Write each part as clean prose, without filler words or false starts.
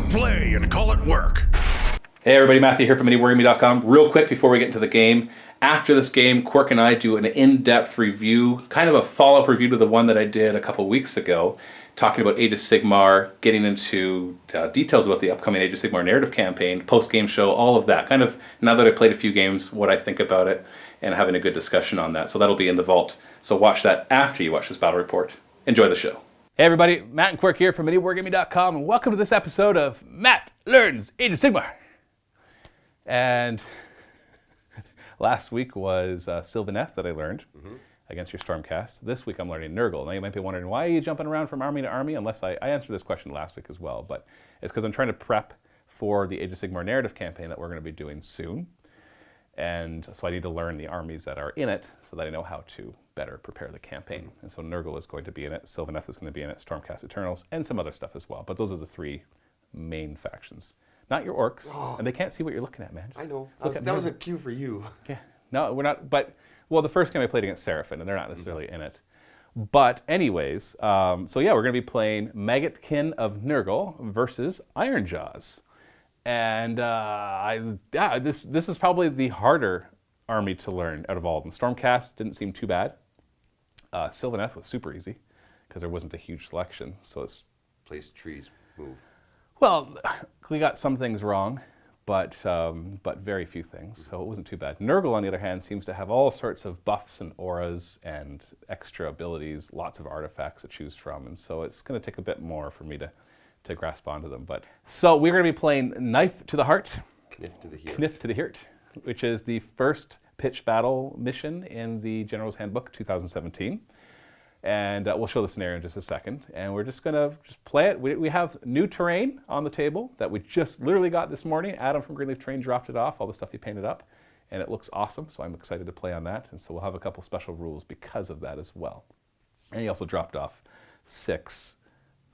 it play and call it work. Hey everybody, Matthew here from MiniWarGaming.com. Real quick before we get into the game. After this game, Quirk and I do an in-depth review, kind of a follow-up review to the one that I did a couple weeks ago, talking about Age of Sigmar, getting into details about the upcoming Age of Sigmar narrative campaign, post-game show, all of that. Kind of, now that I played a few games, what I think about it, and having a good discussion on that. So that'll be in the vault. So watch that after you watch this battle report. Enjoy the show. Hey everybody, Matt and Quirk here from MiniWarGaming.com, and welcome to this episode of Matt Learns Age of Sigmar. And last week was Sylvaneth that I learned against your Stormcast. This week I'm learning Nurgle. Now you might be wondering, why are you jumping around from army to army? Unless I answered this question last week as well, but it's because I'm trying to prep for the Age of Sigmar narrative campaign that we're going to be doing soon. And so I need to learn the armies that are in it so that I know how to better prepare the campaign. And so Nurgle is going to be in it, Sylvaneth is going to be in it, Stormcast Eternals, and some other stuff as well. But those are the three main factions. Not your orcs, and they can't see what you're looking at, man. I know. That was a cue for you. Yeah. No, we're not, but, well, the first game I played against Seraphim, and they're not necessarily in it. But anyways, so yeah, we're going to be playing Maggotkin of Nurgle versus Ironjawz. And this is probably the harder army to learn out of all of them. Stormcast didn't seem too bad. Sylvaneth was super easy because there wasn't a huge selection. So it's Place trees move. Well, we got some things wrong, but very few things, so it wasn't too bad. Nurgle, on the other hand, seems to have all sorts of buffs and auras and extra abilities, lots of artifacts to choose from, and so it's going to take a bit more for me to grasp onto them. But so we're going to be playing Knife to the Heart, Kniff to the Heart, which is the first pitch battle mission in the General's Handbook 2017. And we'll show the scenario in just a second. And we're just going to play it. We have new terrain on the table that we just literally got this morning. Adam from Greenleaf Terrain dropped it off, all the stuff he painted up. And it looks awesome, so I'm excited to play on that. And so we'll have a couple special rules because of that as well. And he also dropped off 6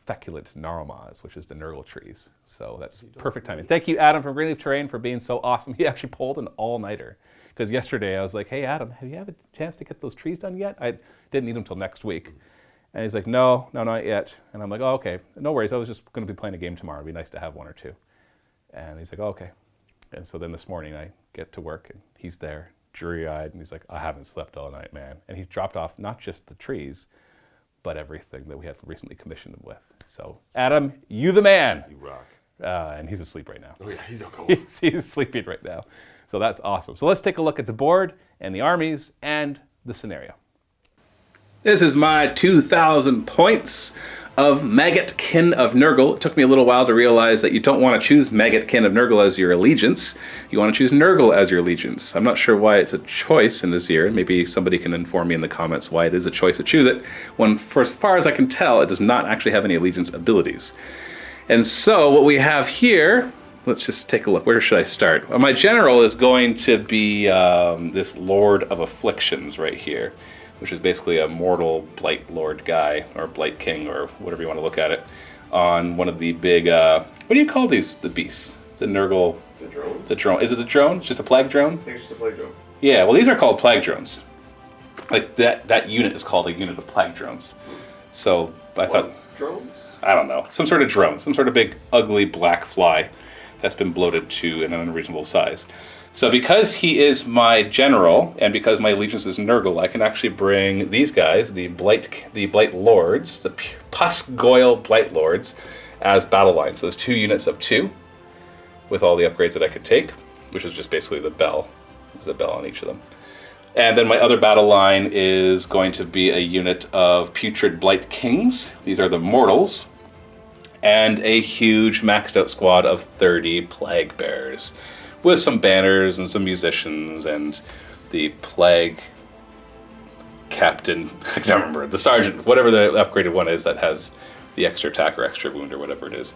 feculent gnarlmaws, which is the Nurgle trees. So that's perfect timing. Thank you, Adam from Greenleaf Terrain, for being so awesome. He actually pulled an all-nighter. Because yesterday I was like, hey, Adam, have you had a chance to get those trees done yet? I didn't need them till next week. And he's like, no, not yet. And I'm like, oh, okay, no worries. I was just going to be playing a game tomorrow. It'd be nice to have one or two. And he's like, oh, okay. And so then this morning I get to work and he's there, dreary-eyed, and he's like, I haven't slept all night, man. And he dropped off not just the trees, but everything that we had recently commissioned him with. So, Adam, you the man. You rock. And he's asleep right now. Oh yeah, he's okay. He's sleeping right now. So that's awesome. So let's take a look at the board and the armies and the scenario. This is my 2,000 points of Maggotkin of Nurgle. It took me a little while to realize that you don't want to choose Maggotkin of Nurgle as your allegiance. You want to choose Nurgle as your allegiance. I'm not sure why it's a choice in this year. Maybe somebody can inform me in the comments why it is a choice to choose it, when for as far as I can tell, it does not actually have any allegiance abilities. And so what we have here, let's just take a look. Where should I start? Well, my general is going to be this Lord of Afflictions right here, which is basically a mortal Blight Lord guy, or Blight King, or whatever you want to look at it, on one of the big, what do you call these, the beasts? The Nurgle? The drone? The drone. Is it the drone? It's just a plague drone? I think it's just a plague drone. Yeah, well these are called plague drones. Like that unit is called a unit of plague drones. So I thought... Drones? I don't know. Some sort of drone. Some sort of big, ugly black fly that's been bloated to an unreasonable size. So because he is my general, and because my allegiance is Nurgle, I can actually bring these guys, the Blight Lords, the Postgame Blight Lords, as battle lines. So there's 2 units of 2, with all the upgrades that I could take, which is just basically the bell. There's a bell on each of them. And then my other battle line is going to be a unit of Putrid Blight Kings. These are the Mortals. And a huge maxed out squad of 30 Plague Bears, with some banners and some musicians and the Plague Captain, I can't remember, the Sergeant, whatever the upgraded one is that has the extra attack or extra wound or whatever it is.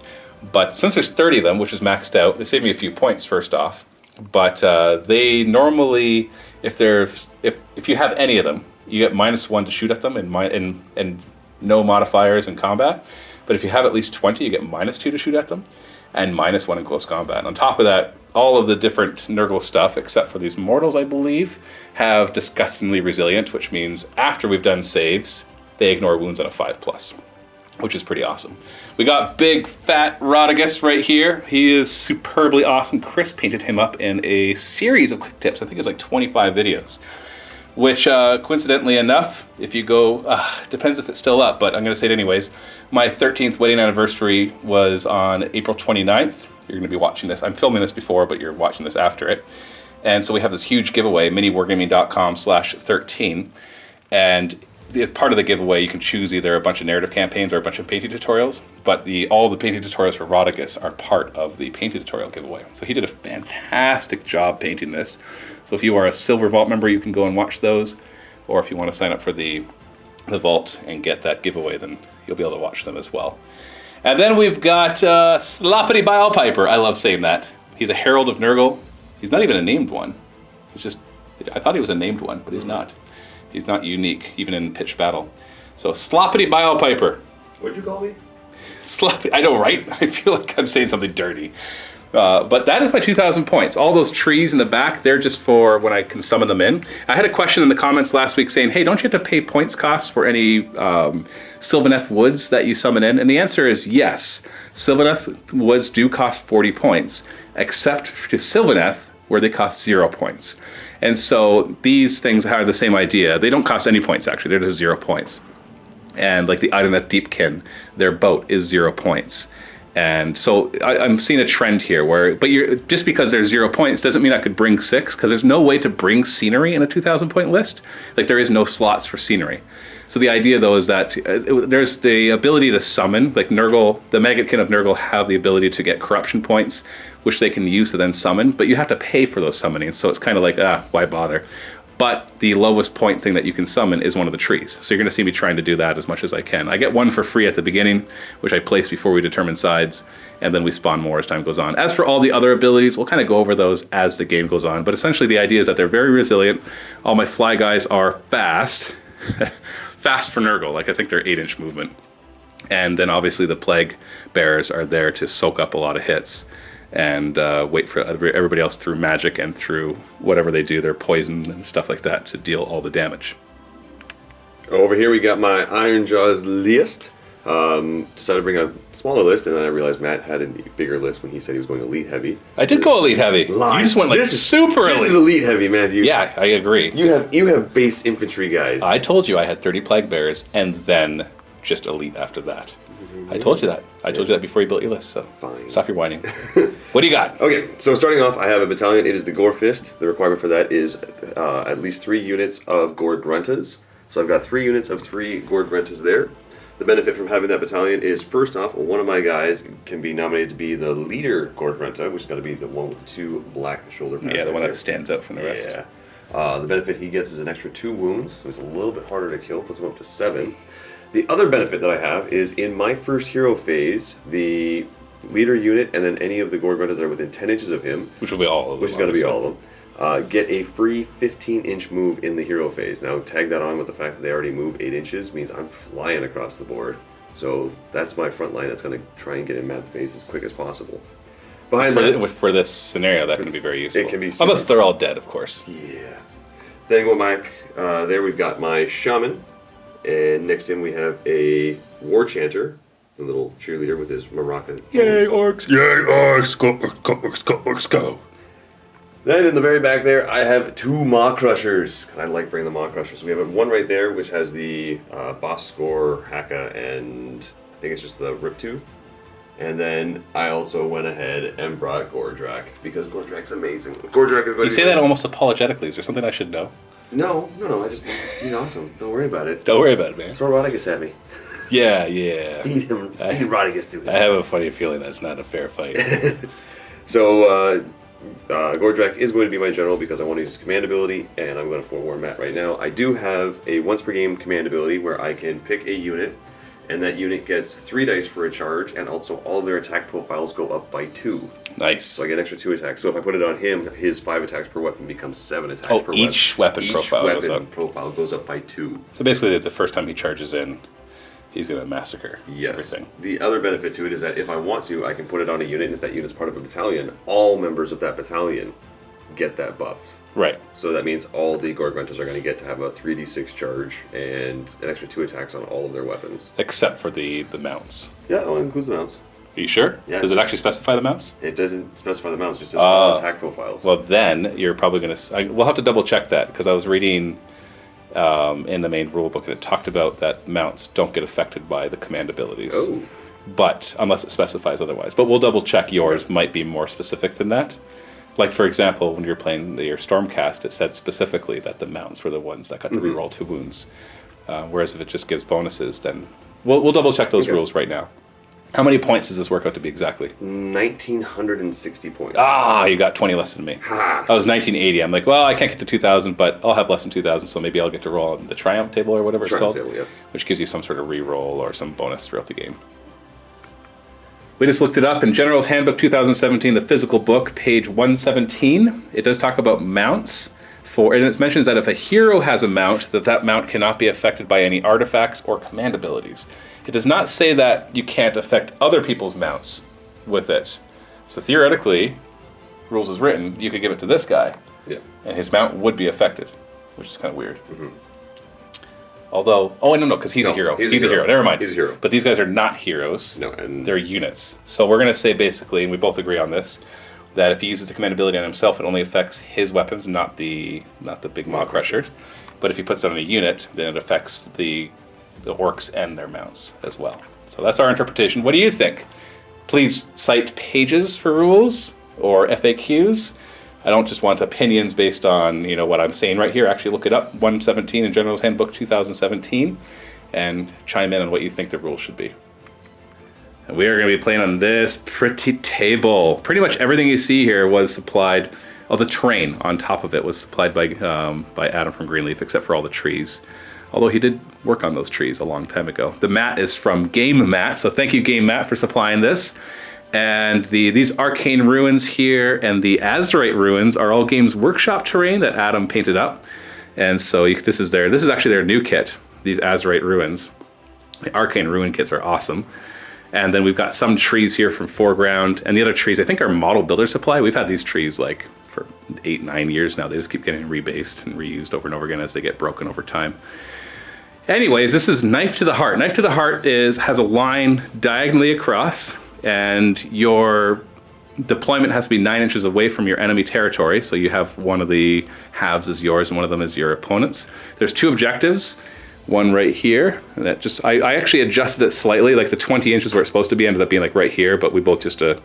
But since there's 30 of them, which is maxed out, they save me a few points first off. But they normally, if you have any of them, you get -1 to shoot at them and no modifiers in combat. But if you have at least 20, you get -2 to shoot at them, and -1 in close combat. And on top of that, all of the different Nurgle stuff, except for these Mortals, I believe, have Disgustingly Resilient, which means after we've done saves, they ignore wounds on a 5+. which is pretty awesome. We got big fat Rodriguez right here. He is superbly awesome. Chris painted him up in a series of quick tips. I think it's like 25 videos, which coincidentally enough, if you go, depends if it's still up, but I'm going to say it anyways. My 13th wedding anniversary was on April 29th. You're going to be watching this. I'm filming this before, but you're watching this after it. And so we have this huge giveaway, miniwargaming.com/13. And as part of the giveaway, you can choose either a bunch of narrative campaigns or a bunch of painting tutorials. But all the painting tutorials for Rodriguez are part of the painting tutorial giveaway. So he did a fantastic job painting this. So if you are a Silver Vault member, you can go and watch those. Or if you want to sign up for the Vault and get that giveaway, then you'll be able to watch them as well. And then we've got Sloppity Bilepiper. I love saying that. He's a Herald of Nurgle. He's not even a named one. He's just, I thought he was a named one, but he's not. He's not unique, even in pitched battle. So Sloppity Bilepiper. What'd you call me? Sloppy, I know, right? I feel like I'm saying something dirty. But that is my 2,000 points. All those trees in the back, they're just for when I can summon them in. I had a question in the comments last week saying, hey, don't you have to pay points costs for any Sylvaneth woods that you summon in? And the answer is yes. Sylvaneth woods do cost 40 points, except to Sylvaneth, where they cost 0 points. And so these things have the same idea. They don't cost any points, actually. They're just 0 points. And like the Ironjawz Deepkin, their boat is 0 points. And so I'm seeing a trend here where, but just because there's 0 points doesn't mean I could bring 6, because there's no way to bring scenery in a 2,000 point list. Like there is no slots for scenery. So the idea though is that there's the ability to summon, like Nurgle, the Maggotkin of Nurgle have the ability to get corruption points, which they can use to then summon, but you have to pay for those summonings. So it's kind of like, why bother? But the lowest point thing that you can summon is one of the trees. So you're going to see me trying to do that as much as I can. I get one for free at the beginning, which I place before we determine sides, and then we spawn more as time goes on. As for all the other abilities, we'll kind of go over those as the game goes on. But essentially the idea is that they're very resilient. All my fly guys are fast. Fast for Nurgle, like I think they're 8-inch movement. And then obviously the Plague Bearers are there to soak up a lot of hits and wait for everybody else through magic and through whatever they do, their poison and stuff like that, to deal all the damage. Over here we got my Ironjawz list. Decided to bring a smaller list, and then I realized Matt had a bigger list when he said he was going elite heavy. I did go elite heavy. Lie. You just went like super elite. This is elite heavy, Matthew. Yeah, I agree. You have base infantry guys. I told you I had 30 Plague Bearers and then just elite after that. I told you that. I told you that before you built your list, so fine. Stop your whining. What do you got? Okay, so starting off, I have a battalion. It is the Gore Fist. The requirement for that is at least 3 units of Gore Gruntas. So I've got 3 units of 3 Gore Gruntas there. The benefit from having that battalion is, first off, one of my guys can be nominated to be the leader Gore Grunta, which is going to be the one with the 2 black shoulder pads. Yeah, the right one there. that stands out from the rest. Yeah. The benefit he gets is an extra 2 wounds, so he's a little bit harder to kill, puts him up to 7. The other benefit that I have is in my first hero phase, the leader unit and then any of the Gore Gruntas that are within 10 inches of him, which will be all of them, which is going to be all of them, get a free 15-inch move in the hero phase. Now tag that on with the fact that they already move 8 inches means I'm flying across the board. So that's my front line that's going to try and get in Matt's face as quick as possible. For this scenario, that can be very useful. It can be unless they're all dead, of course. Yeah. Then going back, there we've got my Shaman. And next to him we have a War Chanter, the little cheerleader with his maraca. Yay, orcs! Yay, orcs! Go, orcs, go, orcs, go! Then in the very back there, I have 2 Maw Crushers. I like bringing the Maw Crushers. So we have one right there, which has the Boss Score, Haka, and I think it's just the Rip Tooth. And then I also went ahead and brought Gordrak, because Gordrak's amazing. Gordrak is going You say that almost apologetically. Is there something I should know? No, he's awesome. Don't worry about it. Don't worry about it, man. Throw Rodriguez at me. Yeah. Feed Rodriguez to him. I have a funny feeling that's not a fair fight. So, Gordrak is going to be my general because I want to use his command ability, and I'm going to forewarn Matt right now. I do have a once per game command ability where I can pick a unit, and that unit gets 3 dice for a charge, and also all of their attack profiles go up by 2. Nice. So I get an extra 2 attacks. So if I put it on him, his 5 attacks per weapon becomes 7 attacks per weapon. Each weapon profile goes up by 2. So basically, it's the first time he charges in, he's going to massacre everything. The other benefit to it is that if I want to, I can put it on a unit, and if that unit's part of a battalion, all members of that battalion get that buff. Right. So that means all the Gore Grunters are going to get to have a 3d6 charge and an extra 2 attacks on all of their weapons. Except for the mounts. Yeah, well, it includes the mounts. Are you sure? Yeah, Does it actually specify the mounts? It doesn't specify the mounts, just says all attack profiles. Well, then you're probably going to... We'll have to double check that, because I was reading in the main rulebook, and it talked about that mounts don't get affected by the command abilities. Oh. But, unless it specifies otherwise. But we'll double check yours might be more specific than that. Like, for example, when you're playing your Stormcast, it said specifically that the mounts were the ones that got to reroll 2 wounds. Whereas if it just gives bonuses, then... We'll double check those rules right now. How many points does this work out to be exactly? 1,960 points. Ah, you got 20 less than me. Ha. I was 1980. I'm like, well, I can't get to 2,000, but I'll have less than 2,000, so maybe I'll get to roll on the Triumph table or whatever it's called. Table, yeah. Which gives you some sort of reroll or some bonus throughout the game. We just looked it up in General's Handbook 2017, the physical book, page 117. It does talk about mounts. And it mentions that if a hero has a mount, that mount cannot be affected by any artifacts or command abilities. It does not say that you can't affect other people's mounts with it. So theoretically, rules as written, you could give it to this guy, and his mount would be affected, which is kind of weird. Mm-hmm. Although, no, because he's a hero. He's a hero. Never mind. He's a hero. But these guys are not heroes. No, and they're units. So we're going to say basically, and we both agree on this, that if he uses the command ability on himself, it only affects his weapons, not the big Maw Crushers. But if he puts it on a unit, then it affects the orcs and their mounts as well. So that's our interpretation. What do you think? Please cite pages for rules or FAQs. I don't just want opinions based on what I'm saying right here. Actually, look it up, 117 in General's Handbook 2017, and chime in on what you think the rules should be. And we are going to be playing on this pretty table. Pretty much everything you see here was supplied. The terrain on top of it was supplied by Adam from Greenleaf, except for all the trees. Although he did work on those trees a long time ago. The mat is from Game Mat, so thank you, Game Mat, for supplying this. And these Arcane Ruins here and the Azerite Ruins are all Games Workshop terrain that Adam painted up. And so this is actually their new kit, these Azerite Ruins. The Arcane Ruin kits are awesome. And then we've got some trees here from Foreground, and the other trees I think are Model Builder Supply. We've had these trees like for 8-9 years now. They just keep getting rebased and reused over and over again as they get broken over time. Anyways, this is Knife to the Heart. Knife to the Heart has a line diagonally across, and your deployment has to be 9 inches away from your enemy territory. So you have one of the halves is yours and one of them is your opponent's. There's 2 objectives. One right here, and that I actually adjusted it slightly, like the 20 inches where it's supposed to be ended up being like right here, but we both just I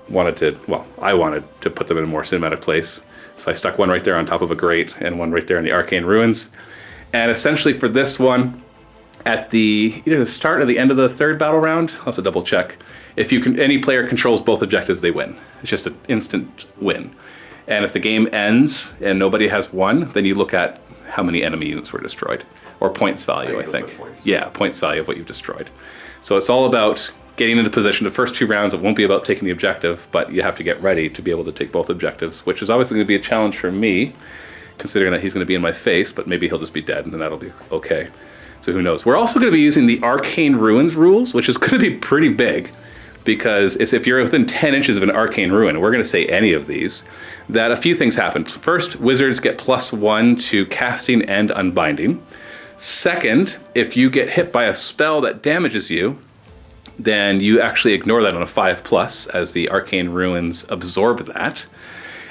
wanted to put them in a more cinematic place. So I stuck one right there on top of a grate and one right there in the Arcane Ruins. And essentially for this one, at either the start or the end of the 3rd battle round, I'll have to double check, if any player controls both objectives, they win. It's just an instant win. And if the game ends and nobody has won, then you look at how many enemy units were destroyed. Or points value, I think. Yeah, points value of what you've destroyed. So it's all about getting into position. The first 2 rounds, it won't be about taking the objective, but you have to get ready to be able to take both objectives, which is obviously going to be a challenge for me, considering that he's going to be in my face, but maybe he'll just be dead, and then that'll be okay. So who knows? We're also going to be using the Arcane Ruins rules, which is going to be pretty big, because if you're within 10 inches of an Arcane Ruin, we're going to say any of these, that a few things happen. First, wizards get +1 to casting and unbinding. Second, if you get hit by a spell that damages you, then you actually ignore that on a 5+, as the Arcane Ruins absorb that.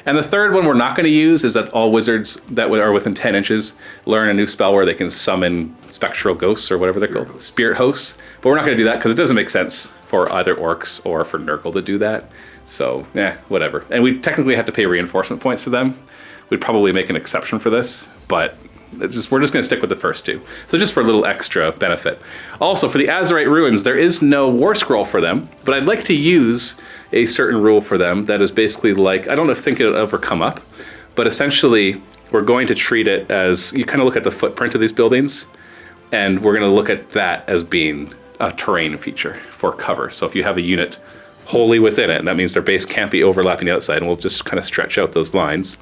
And the third one we're not going to use is that all wizards that are within 10 inches learn a new spell where they can summon spectral ghosts, or whatever they're called, spirit hosts. But we're not going to do that because it doesn't make sense for either orcs or for Nurgle to do that. So, whatever. And we technically have to pay reinforcement points for them. We'd probably make an exception for this, but we're just going to stick with the first 2. So just for a little extra benefit. Also, for the Azerite Ruins, there is no War Scroll for them, but I'd like to use a certain rule for them that is basically like, I don't think it'll ever come up, but essentially we're going to treat it as, you kind of look at the footprint of these buildings, and we're going to look at that as being a terrain feature for cover. So if you have a unit wholly within it, and that means their base can't be overlapping the outside, and we'll just kind of stretch out those lines,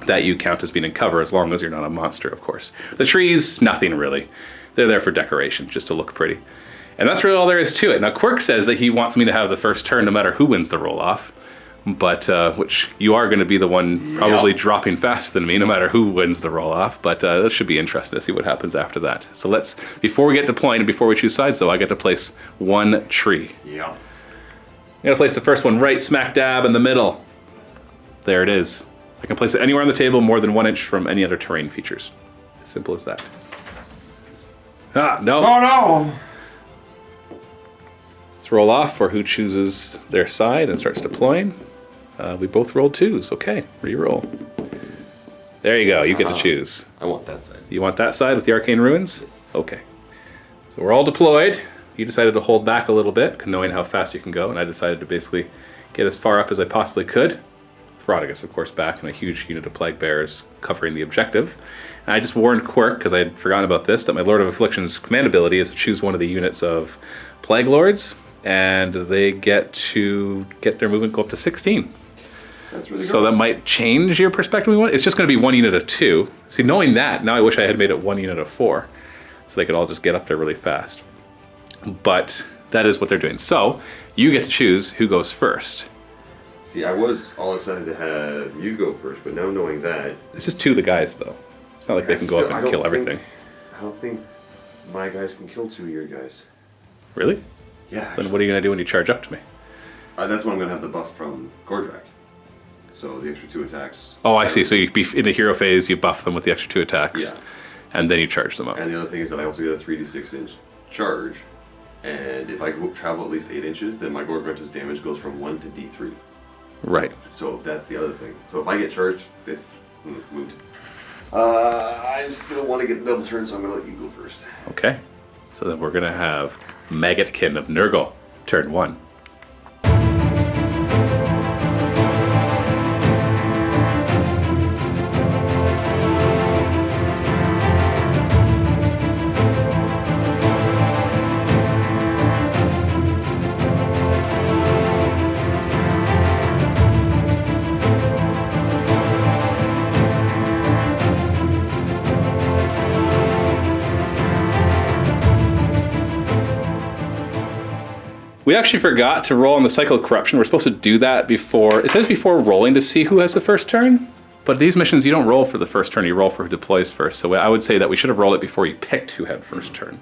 that you count as being in cover, as long as you're not a monster, of course. The trees, nothing really. They're there for decoration, just to look pretty. And that's really all there is to it. Now, Quirk says that he wants me to have the first turn no matter who wins the roll-off, but which you are going to be the one probably dropping faster than me, no matter who wins the roll-off. But that should be interesting to see what happens after that. So let's, before we get to deploying and before we choose sides, though, I get to place one tree. Yeah. I'm going to place the first one right smack dab in the middle. There it is. I can place it anywhere on the table more than 1 inch from any other terrain features. Simple as that. Ah, no. Oh no! Let's roll off for who chooses their side and starts deploying. We both rolled 2s. Okay, re-roll. There you go. You get to choose. I want that side. You want that side with the Arcane Ruins? Yes. Okay. So we're all deployed. You decided to hold back a little bit, knowing how fast you can go, and I decided to basically get as far up as I possibly could. Throdigus, of course, back, and a huge unit of Plague Bearers covering the objective. And I just warned Quirk, because I had forgotten about this, that my Lord of Affliction's command ability is to choose one of the units of Plague Lords, and they get to get their movement go up to 16. That's really So gross. that might change your perspective. It's just going to be 1 unit of 2. See, knowing that, now I wish I had made it 1 unit of 4, so they could all just get up there really fast. But that is what they're doing. So you get to choose who goes first. See, I was all excited to have you go first, but now knowing that... It's just 2 of the guys, though. It's not like they can go up and kill everything. I don't think my guys can kill 2 of your guys. Really? Yeah, Then actually. what are you going to do when you charge up to me? That's when I'm going to have the buff from Gordrak. So the extra 2 attacks. Oh, I see. So you in the hero phase, you buff them with the extra 2 attacks. Yeah. And then you charge them up. And the other thing is that I also get a 3d6 inch charge. And if I travel at least 8 inches, then my Gorgrunta's damage goes from 1 to D3. Right. So that's the other thing. So if I get charged, it's moot. I still want to get the double turn, so I'm going to let you go first. Okay. So then we're going to have Maggotkin of Nurgle, turn 1. We actually forgot to roll on the Cycle of Corruption. We're supposed to do that before, it says before rolling to see who has the first turn, but these missions you don't roll for the first turn, you roll for who deploys first. So I would say that we should have rolled it before you picked who had first turn.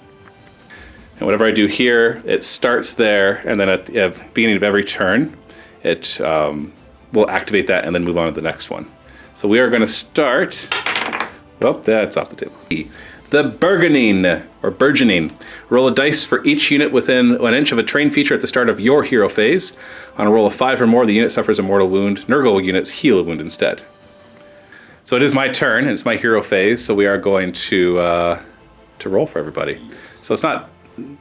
And whatever I do here, it starts there, and then at the beginning of every turn, it will activate that and then move on to the next one. So we are going to start, well, that's off the table. The Burgeoning. Roll a dice for each unit within 1 inch of a terrain feature at the start of your hero phase. On a roll of 5 or more, the unit suffers a mortal wound. Nurgle units heal a wound instead. So it is my turn, and it's my hero phase, so we are going to roll for everybody. Yes. So it's not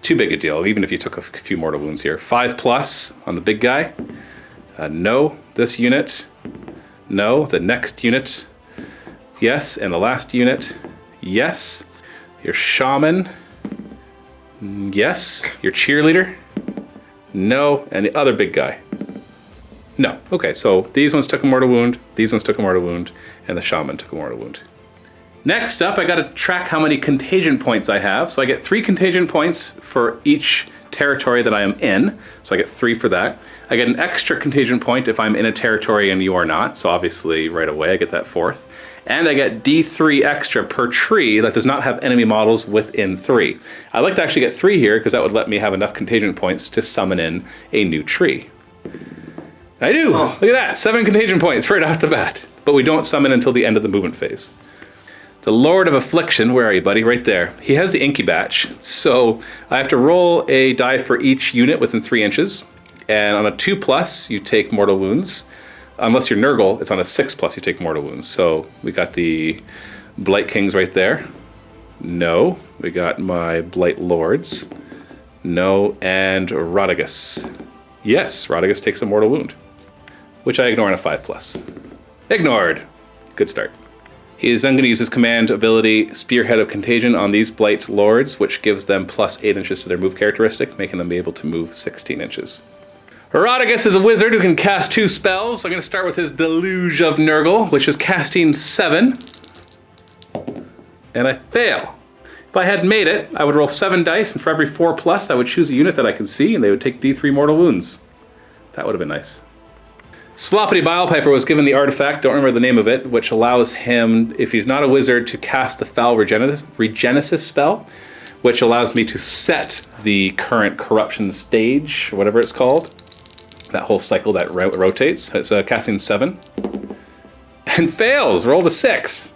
too big a deal, even if you took a few mortal wounds here. 5+ on the big guy. No, this unit. No, the next unit. Yes, and the last unit. Yes. Your shaman. Yes. Your cheerleader. No. And the other big guy. No. Okay, so these ones took a mortal wound, these ones took a mortal wound, and the shaman took a mortal wound. Next up, I gotta track how many contagion points I have. So I get 3 contagion points for each territory that I am in. So I get 3 for that. I get an extra contagion point if I'm in a territory and you are not. So obviously right away I get that 4th. And I get D3 extra per tree that does not have enemy models within 3. I'd like to actually get 3 here because that would let me have enough contagion points to summon in a new tree. I do! Oh. Look at that! 7 contagion points right off the bat. But we don't summon until the end of the movement phase. The Lord of Affliction, where are you, buddy? Right there. He has the Incubatch, so I have to roll a die for each unit within 3 inches. And on a 2+, you take mortal wounds. Unless you're Nurgle, it's on a 6+, you take mortal wounds. So we got the Blight Kings right there. No. We got my Blight Lords. No. And Rodigus. Yes, Rodigus takes a mortal wound, which I ignore on a 5+. Ignored. Good start. He is then going to use his command ability, Spearhead of Contagion, on these Blight Lords, which gives them +8 inches to their move characteristic, making them be able to move 16 inches. Rodigus is a wizard who can cast 2 spells. I'm going to start with his Deluge of Nurgle, which is casting 7. And I fail. If I had made it, I would roll 7 dice, and for every 4+, I would choose a unit that I can see, and they would take D3 mortal wounds. That would have been nice. Sloppity Bilepiper was given the artifact, don't remember the name of it, which allows him, if he's not a wizard, to cast the Foul Regenesis spell, which allows me to set the current corruption stage, or whatever it's called. That whole cycle that rotates. It's casting 7. And fails! Rolled a 6.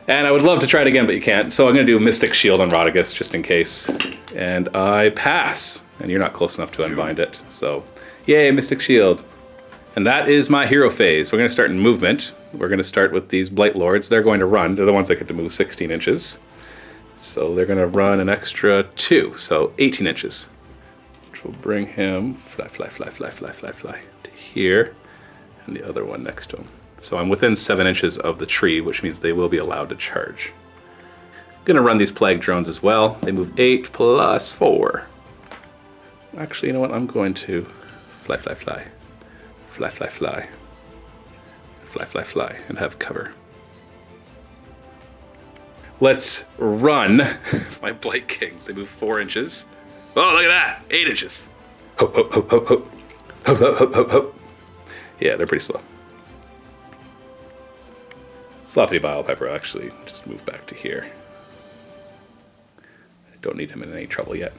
And I would love to try it again, but you can't. So I'm going to do Mystic Shield on Rotigus, just in case. And I pass. And you're not close enough to unbind it. So, yay, Mystic Shield. And that is my hero phase. We're going to start in movement. We're going to start with these Blight Lords. They're going to run. They're the ones that get to move 16 inches. So they're going to run an extra 2. So 18 inches. Which will bring him fly to here. And the other one next to him. So I'm within 7 inches of the tree, which means they will be allowed to charge. I'm going to run these Plague Drones as well. They move 8 plus 4. Actually, you know what? I'm going to fly. Fly, and have cover. Let's run my Blight Kings. They move 4 inches. Oh, look at that! 8 inches. Hop, hop, hop, hop, hop. Hop, hop, hop, hop, hop. Yeah, they're pretty slow. Sloppity Bilepiper will actually just move back to here. I don't need him in any trouble yet.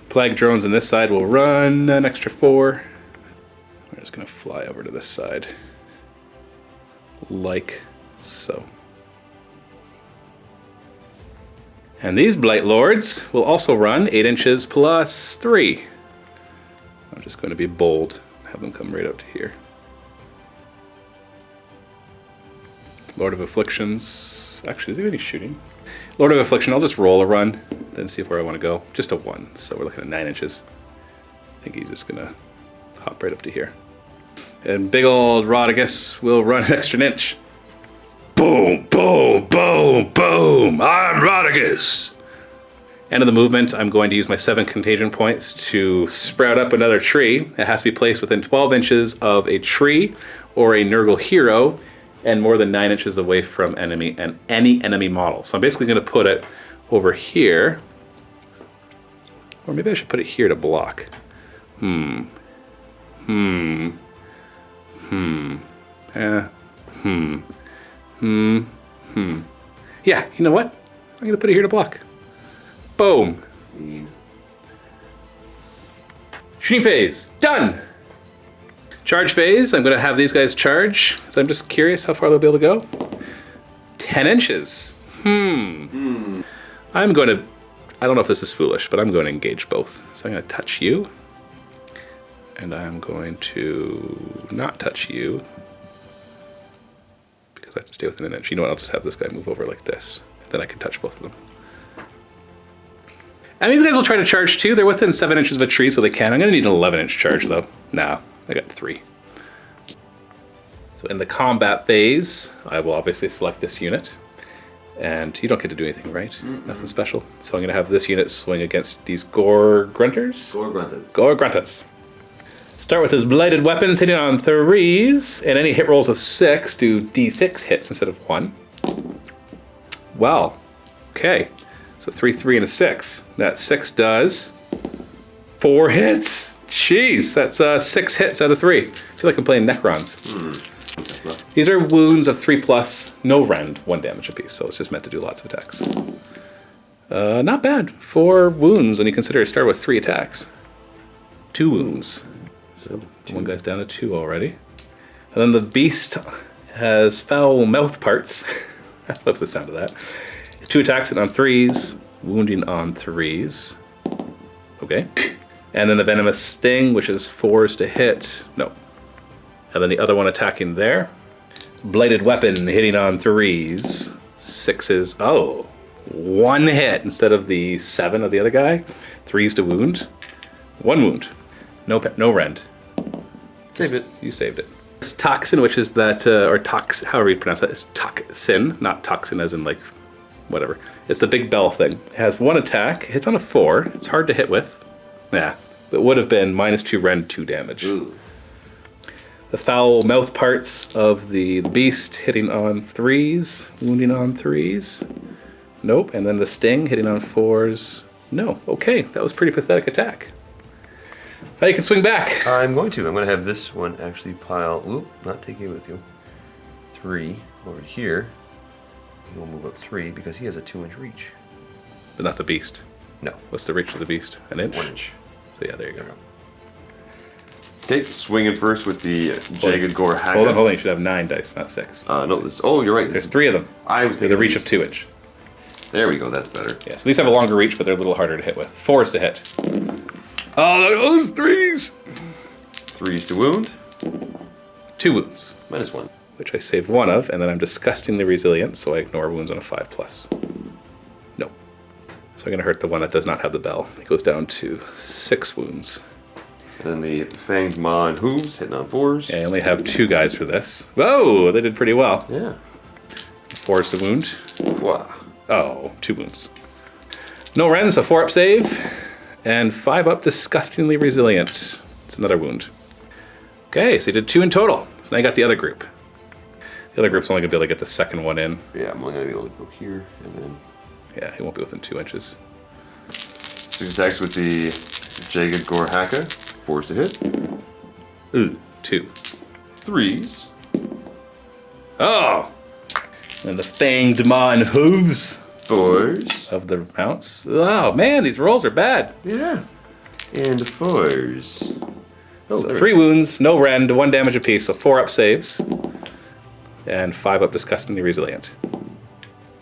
Plague Drones on this side will run an extra 4. We're just going to fly over to this side. Like so. And these Blight Lords will also run 8 inches plus 3. I'm just going to be bold. Have them come right out to here. Lord of Afflictions. Actually, is he any shooting? Lord of Affliction, I'll just roll a run, then see where I want to go. Just a 1, so we're looking at 9 inches. I think he's just going to hop right up to here. And big old Rotigus will run an extra inch. Boom, boom, boom, boom. I'm Rotigus. End of the movement, I'm going to use my 7 contagion points to sprout up another tree. It has to be placed within 12 inches of a tree or a Nurgle hero and more than 9 inches away from enemy and any enemy model. So I'm basically going to put it over here. Or maybe I should put it here to block. Yeah, you know what? I'm going to put it here to block. Boom. Shooting phase. Done. Charge phase. I'm going to have these guys charge. So I'm just curious how far they'll be able to go. 10 inches. I'm going to... I don't know if this is foolish, but I'm going to engage both. So I'm going to touch you. And I'm going to not touch you. Because I have to stay within an inch. You know what? I'll just have this guy move over like this. Then I can touch both of them. And these guys will try to charge too. They're within 7 inches of a tree, so they can. I'm going to need an 11-inch charge, though. Nah, I got 3. So in the combat phase, I will obviously select this unit. And you don't get to do anything, right? Nothing special. So I'm going to have this unit swing against these Gore Grunters. Gore Gruntas. Start with his Blighted Weapons, hitting on 3s. And any hit rolls of 6 do D6 hits instead of 1. Well, okay. So 3, 3, and a 6. That 6 does 4 hits. Jeez, that's 6 hits out of 3. I feel like I'm playing Necrons. These are wounds of 3+, no rend, 1 damage apiece. So it's just meant to do lots of attacks. Not bad. 4 wounds when you consider it started with 3 attacks. 2 wounds. So one guy's down to 2 already. And then the beast has foul mouth parts. I love the sound of that. 2 attacks on 3s, wounding on 3s. Okay. And then the venomous sting, which is 4s to hit. No. And then the other one attacking there. Blighted weapon hitting on 3s. 6s. Oh. 1 hit instead of the 7 of the other guy. 3s to wound. 1 wound. No rend. Saved it. You saved it. It's toxin, which is that, however you pronounce that, is toxin, not toxin as in like, whatever. It's the big bell thing. It has 1 attack, hits on a 4, it's hard to hit with. Yeah, it would have been -2 rend, 2 damage. Ooh. The foul mouth parts of the beast hitting on 3s, wounding on 3s. Nope, and then the sting hitting on 4s. No, okay, that was a pretty pathetic attack. Now you can swing back. I'm going to have this one actually pile. Whoop, not take it with you. 3 over here. He'll move up 3 because he has a 2-inch reach. But not the beast. No. What's the reach of the beast? An inch? 1 inch. So yeah, there you go. Okay, swinging first with the Jagged Gore Hacker. Hold on. You should have 9 dice, not 6. No, this. Oh, you're right. There's 3 of them. I was With thinking a reach of 2 inch. There we go. That's better. Yeah, so these have a longer reach, but they're a little harder to hit with. 4s to hit. Oh, look at those 3s! 3s to wound. 2 wounds. -1. Which I saved 1 of, and then I'm disgustingly resilient, so I ignore wounds on a 5+. No. So I'm going to hurt the one that does not have the bell. It goes down to 6 wounds. And then the Fanged Maw and Hooves hitting on 4s. I only have 2 guys for this. Whoa, they did pretty well. Yeah. 4s to wound. Wow. Oh, 2 wounds. No rends, a 4-up save, and 5-up disgustingly resilient. It's another wound. Okay, so you did 2 in total. So now you got the other group. The other group's only going to be able to get the second one in. Yeah, I'm only going to be able to go here, and then... Yeah, he won't be within 2 inches. 6 attacks with the Jagged Gore Hacker. 4s to hit. Ooh, 2. 3s. Oh! And the Fanged Maw and Hooves 4s. of the mounts. Oh, man, these rolls are bad. Yeah. And 4s. Oh, So 3 wounds, no rend, 1 damage apiece, so 4-up saves. And 5-up disgustingly resilient.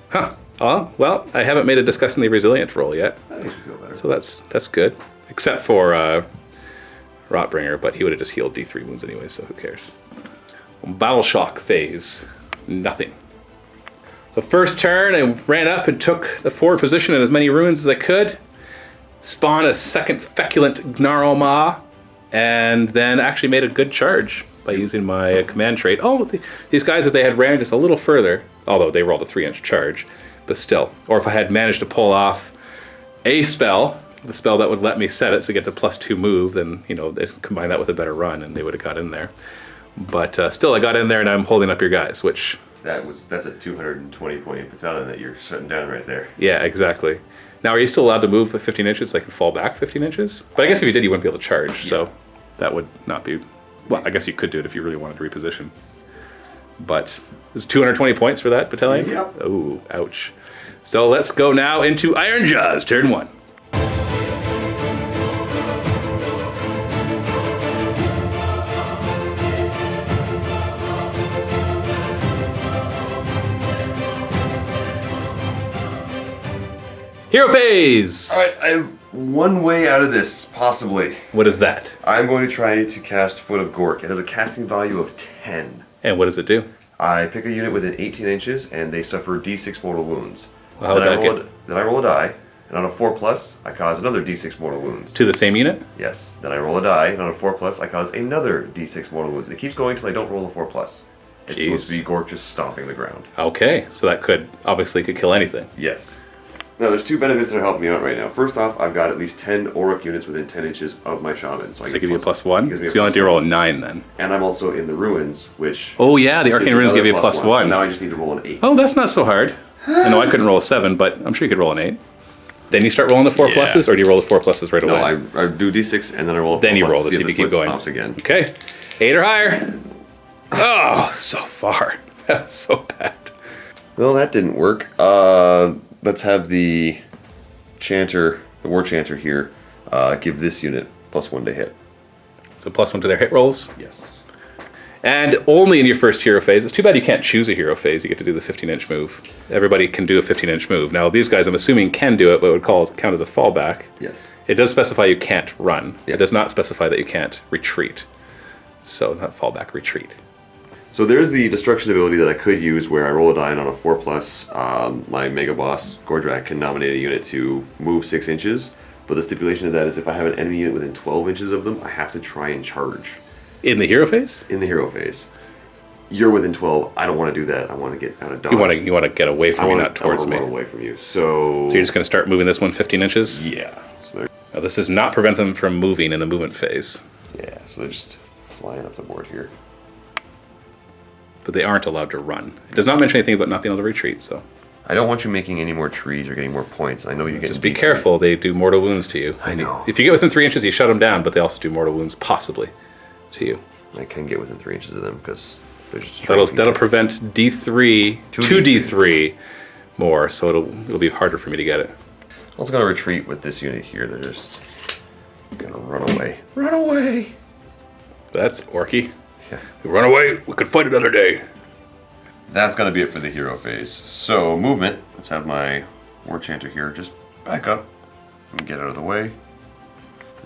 Huh. Oh, well, I haven't made a disgustingly resilient roll yet. That makes me feel better. So that's good. Except for Rotbringer, but he would have just healed D3 wounds anyway, so who cares? Battle Shock phase. Nothing. So first turn, I ran up and took the forward position in as many ruins as I could. Spawned a second Feculent Gnarl Maw, and then actually made a good charge by using my command trait. Oh, these guys, if they had ran just a little further, although they rolled a 3-inch charge, but still. Or if I had managed to pull off a spell, the spell that would let me set it so get the +2 move, then, you know, combine that with a better run and they would have got in there. But still, I got in there and I'm holding up your guys, which... That's a 220-point battalion that you're shutting down right there. Yeah, exactly. Now, are you still allowed to move 15 inches? Like, fall back 15 inches? But I guess if you did, you wouldn't be able to charge, so that would not be... Well, I guess you could do it if you really wanted to reposition. But it's 220 points for that battalion? Yep. Oh, ouch. So let's go now into Ironjawz, turn 1. Hero phase! Alright, I have one way out of this, possibly. What is that? I'm going to try to cast Foot of Gork. It has a casting value of 10. And what does it do? I pick a unit within 18 inches, and they suffer D6 mortal wounds. Well, how'd that get? Then I roll a die, and on a 4+, I cause another D6 mortal wounds. To the same unit? Yes. Then I roll a die, and on a 4+, I cause another D6 mortal wounds. And it keeps going until I don't roll a 4+. It's supposed to be Gork just stomping the ground. Okay, so that could kill anything. Yes. Now, there's 2 benefits that are helping me out right now. First off, I've got at least 10 Auric units within 10 inches of my shaman. So I They give you a +1? So gives me a you only have to +1. roll a 9 then. And I'm also in the ruins, which... Oh yeah, the arcane runes give you a +1. So now I just need to roll an 8. Oh, that's not so hard. I know I couldn't roll a 7, but I'm sure you could roll an 8. Then you start rolling the 4 pluses, or do you roll the 4 pluses right away? No, I do D6 and then I roll a 4+. Then you roll to see if the you keep foot going. stomps again. Okay, 8 or higher. Oh, so far. That's so bad. Well, that didn't work. Let's have the Chanter, the War Chanter here, give this unit +1 to hit. So +1 to their hit rolls. Yes. And only in your first hero phase. It's too bad you can't choose a hero phase. You get to do the 15-inch move. Everybody can do a 15-inch move. Now, these guys, I'm assuming, can do it, but it would count as a fallback. Yes. It does specify you can't run. Yeah. It does not specify that you can't retreat. So, not fallback, retreat. So there's the destruction ability that I could use where I roll a die and on a 4+, my Mega Boss, Gordrak, can nominate a unit to move 6 inches. But the stipulation of that is if I have an enemy unit within 12 inches of them, I have to try and charge. In the hero phase? In the hero phase. You're within 12. I don't want to do that. I want to get out of dodge. You want to get away from me, not towards me. I want to run away from you. So you're just going to start moving this one 15 inches? Yeah. So now, this does not prevent them from moving in the movement phase. yeah, so they're just flying up the board here. But they aren't allowed to run. It does not mention anything about not being able to retreat, so... I don't want you making any more trees or getting more points. I know you get. Just be careful. They do mortal wounds to you. I know. If you get within 3 inches, you shut them down, but they also do mortal wounds, possibly, to you. I can get within 3 inches of them because there's just that'll prevent D3 2D3 more, so it'll be harder for me to get it. I'm also gonna retreat with this unit here. They're just gonna run away. Run away. That's orky. Yeah. Run away. We could fight another day. That's gonna be it for the hero phase. So movement. Let's have my War Chanter here. Just back up and get out of the way.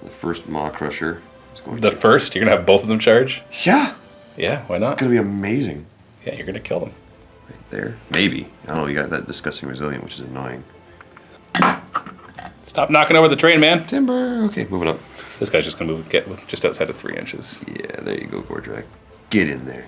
The first Maw Crusher is going The to. first, you're gonna have both of them charge. Yeah. Yeah, why not? It's gonna be amazing. Yeah, you're gonna kill them. Right there. Maybe. I don't know. You got that disgusting resilient, which is annoying. Stop knocking over the train, man. Timber. Okay, moving up. This guy's just gonna get with just outside of 3 inches. Yeah, there you go, Gordrak. Get in there.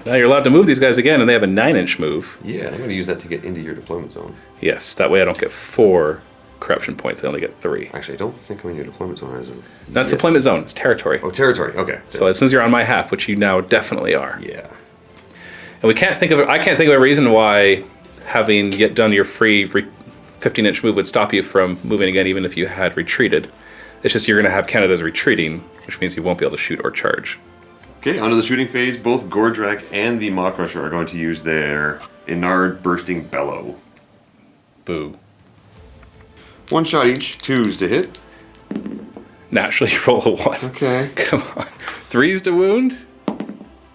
Now you're allowed to move these guys again, and they have a 9-inch move. Yeah, I'm gonna use that to get into your deployment zone. Yes, that way I don't get 4 corruption points. I only get 3. Actually, I don't think I'm in your deployment zone as of. That's deployment zone. It's territory. Oh, territory. Okay. So as soon as you're on my half, which you now definitely are. Yeah. And I can't think of a reason why having yet done your free 15-inch move would stop you from moving again, even if you had retreated. It's just you're going to have Canada's retreating, which means you won't be able to shoot or charge. Okay, onto the shooting phase. Both Gordrak and the Maw Crusher are going to use their Inard Bursting Bellow. Boo. 1 shot each. 2s to hit. Naturally, roll a 1. Okay. Come on. 3s to wound.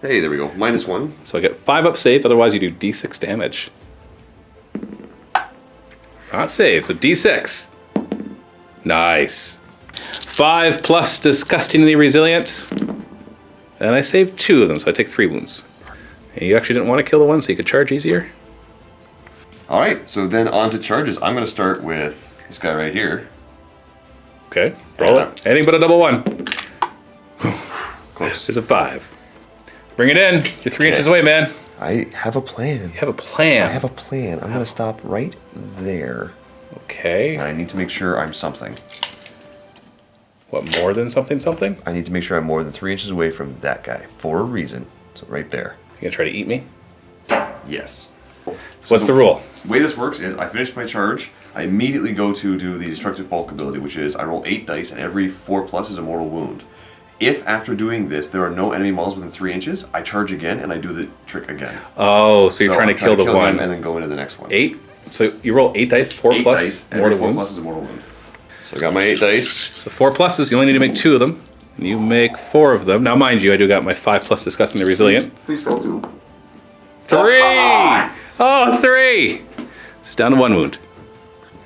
Hey, there we go. -1. So I get 5 up save, otherwise you do D6 damage. Not save, so D6. Nice. 5 plus Disgustingly Resilient. And I saved 2 of them, so I take 3 wounds. And you actually didn't want to kill the one so you could charge easier? Alright, so then on to charges. I'm going to start with this guy right here. Okay, roll it. Anything but a double 1. Close. There's a 5. Bring it in. You're 3 inches away, man. I have a plan. You have a plan. I have a plan. I'm going to stop right there. Okay. And I need to make sure I'm something. What, more than something? I need to make sure I'm more than 3 inches away from that guy for a reason. So right there. You gonna try to eat me? Yes. What's the rule? The way this works is I finish my charge. I immediately go to do the Destructive Bulk ability, which is I roll 8 dice and every 4+ is a mortal wound. If after doing this there are no enemy models within 3 inches, I charge again and I do the trick again. Oh, so you're trying to kill the one. And then go into the next one. 8? So you roll 8 dice, 4 8 plus dice, mortal every 4+ wounds. is a mortal wound. So I got my 8 dice. So 4 pluses, you only need to make 2 of them. And you make 4 of them. Now mind you, I do got my 5 plus Disgustingly Resilient. Please roll 2. 3! Oh, 3! It's down to 1 wound.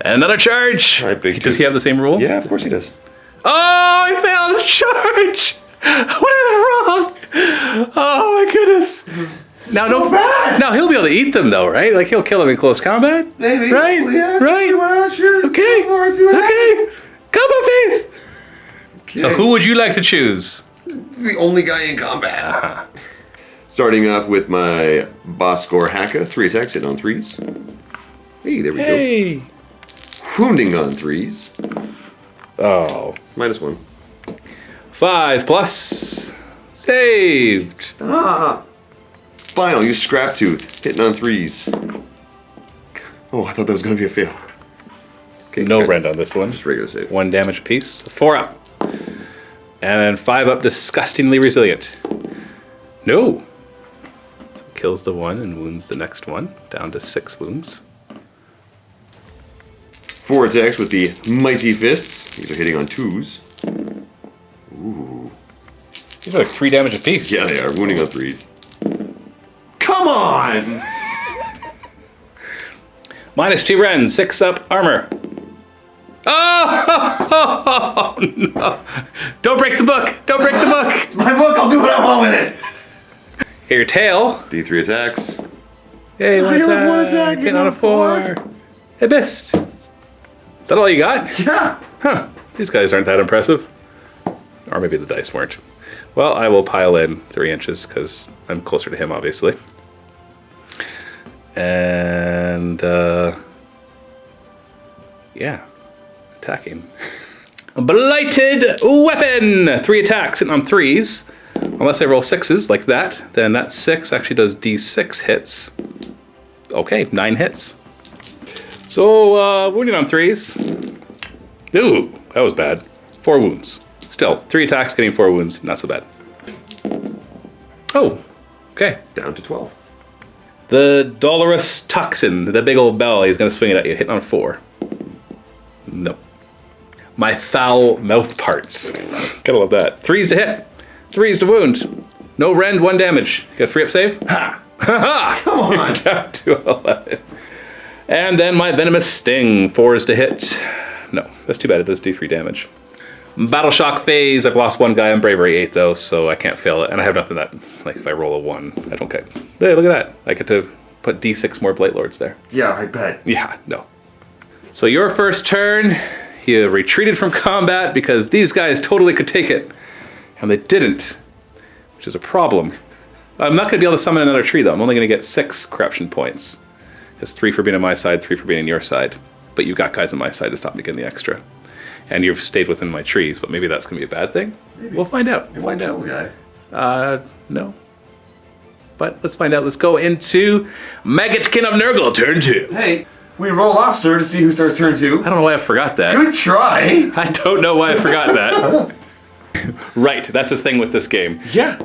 And another charge! All right, big Does two. he have the same rule? Yeah, of course he does. Oh, I failed to charge! What is wrong? Oh my goodness! Now, So bad. now he'll be able to eat them though, right? Like he'll kill them in close combat. Maybe. Right? Well, yeah, right? Why not? Sure. Okay. Go for it, see what happens. Combat phase. So Okay. who would you like to choose? The only guy in combat. Starting off with my Boss Score Haka. 3 attacks, hitting on 3s. Hey, there we Hey. go. Wounding on 3s. Oh. -1. 5 plus. Saved. Ah! Final, use Scrap Tooth. Hitting on 3s. Oh, I thought that was going to be a fail. Okay, No good. rend on this one. Just regular save. 1 damage apiece. 4 up. And then 5 up, Disgustingly Resilient. No. So kills the one and wounds the next one. Down to 6 wounds. 4 attacks with the Mighty Fists. These are hitting on 2s. Ooh. These are like 3 damage apiece. Yeah, they are. Wounding on 3s. Come on! -2 rend, 6 up armor. Oh, no. Don't break the book. Don't break the book. It's my book. I'll do what I want with it. Get your tail. D3 attacks. Yay, I have 1 attack, Getting on a 4. It missed. Is that all you got? Yeah. Huh. These guys aren't that impressive. Or maybe the dice weren't. Well, I will pile in 3 inches because I'm closer to him, obviously. And, yeah. Attacking. Blighted Weapon! 3 attacks, sitting on 3s. Unless I roll 6s like that, then that 6 actually does D6 hits. Okay, 9 hits. So, wounded on 3s. Ooh, that was bad. 4 wounds. Still, 3 attacks, getting 4 wounds, not so bad. Oh, okay. Down to 12. The Dolorous Toxin, the big old bell, he's going to swing it at you, hitting on 4. No. My Foul Mouth Parts. Gotta love that. 3s to hit, 3s to wound. No rend, 1 damage. Got a 3-up save? Ha! Ha ha! Come on! Down to 11. And then my Venomous Sting, 4s to hit. No, that's too bad, it does D3 damage. Battle Shock phase, I've lost 1 guy on Bravery 8 though, so I can't fail it. And I have nothing that, like if I roll a 1, I don't get. Hey, look at that. I get to put D6 more Blight Lords there. Yeah, I bet. Yeah, no. So your first turn, you retreated from combat because these guys totally could take it. And they didn't, which is a problem. I'm not going to be able to summon another tree though. I'm only going to get 6 corruption points. That's 3 for being on my side, 3 for being on your side. But you've got guys on my side to stop me getting the extra. And you've stayed within my trees, but maybe that's going to be a bad thing? Maybe. We'll find out. We'll find out. Guy. No. But let's find out. Let's go into Maggotkin of Nurgle, turn 2. Hey, we roll off, sir, to see who starts turn 2. I don't know why I forgot that. Good try. I don't know why I forgot that. Right, that's the thing with this game. Yeah.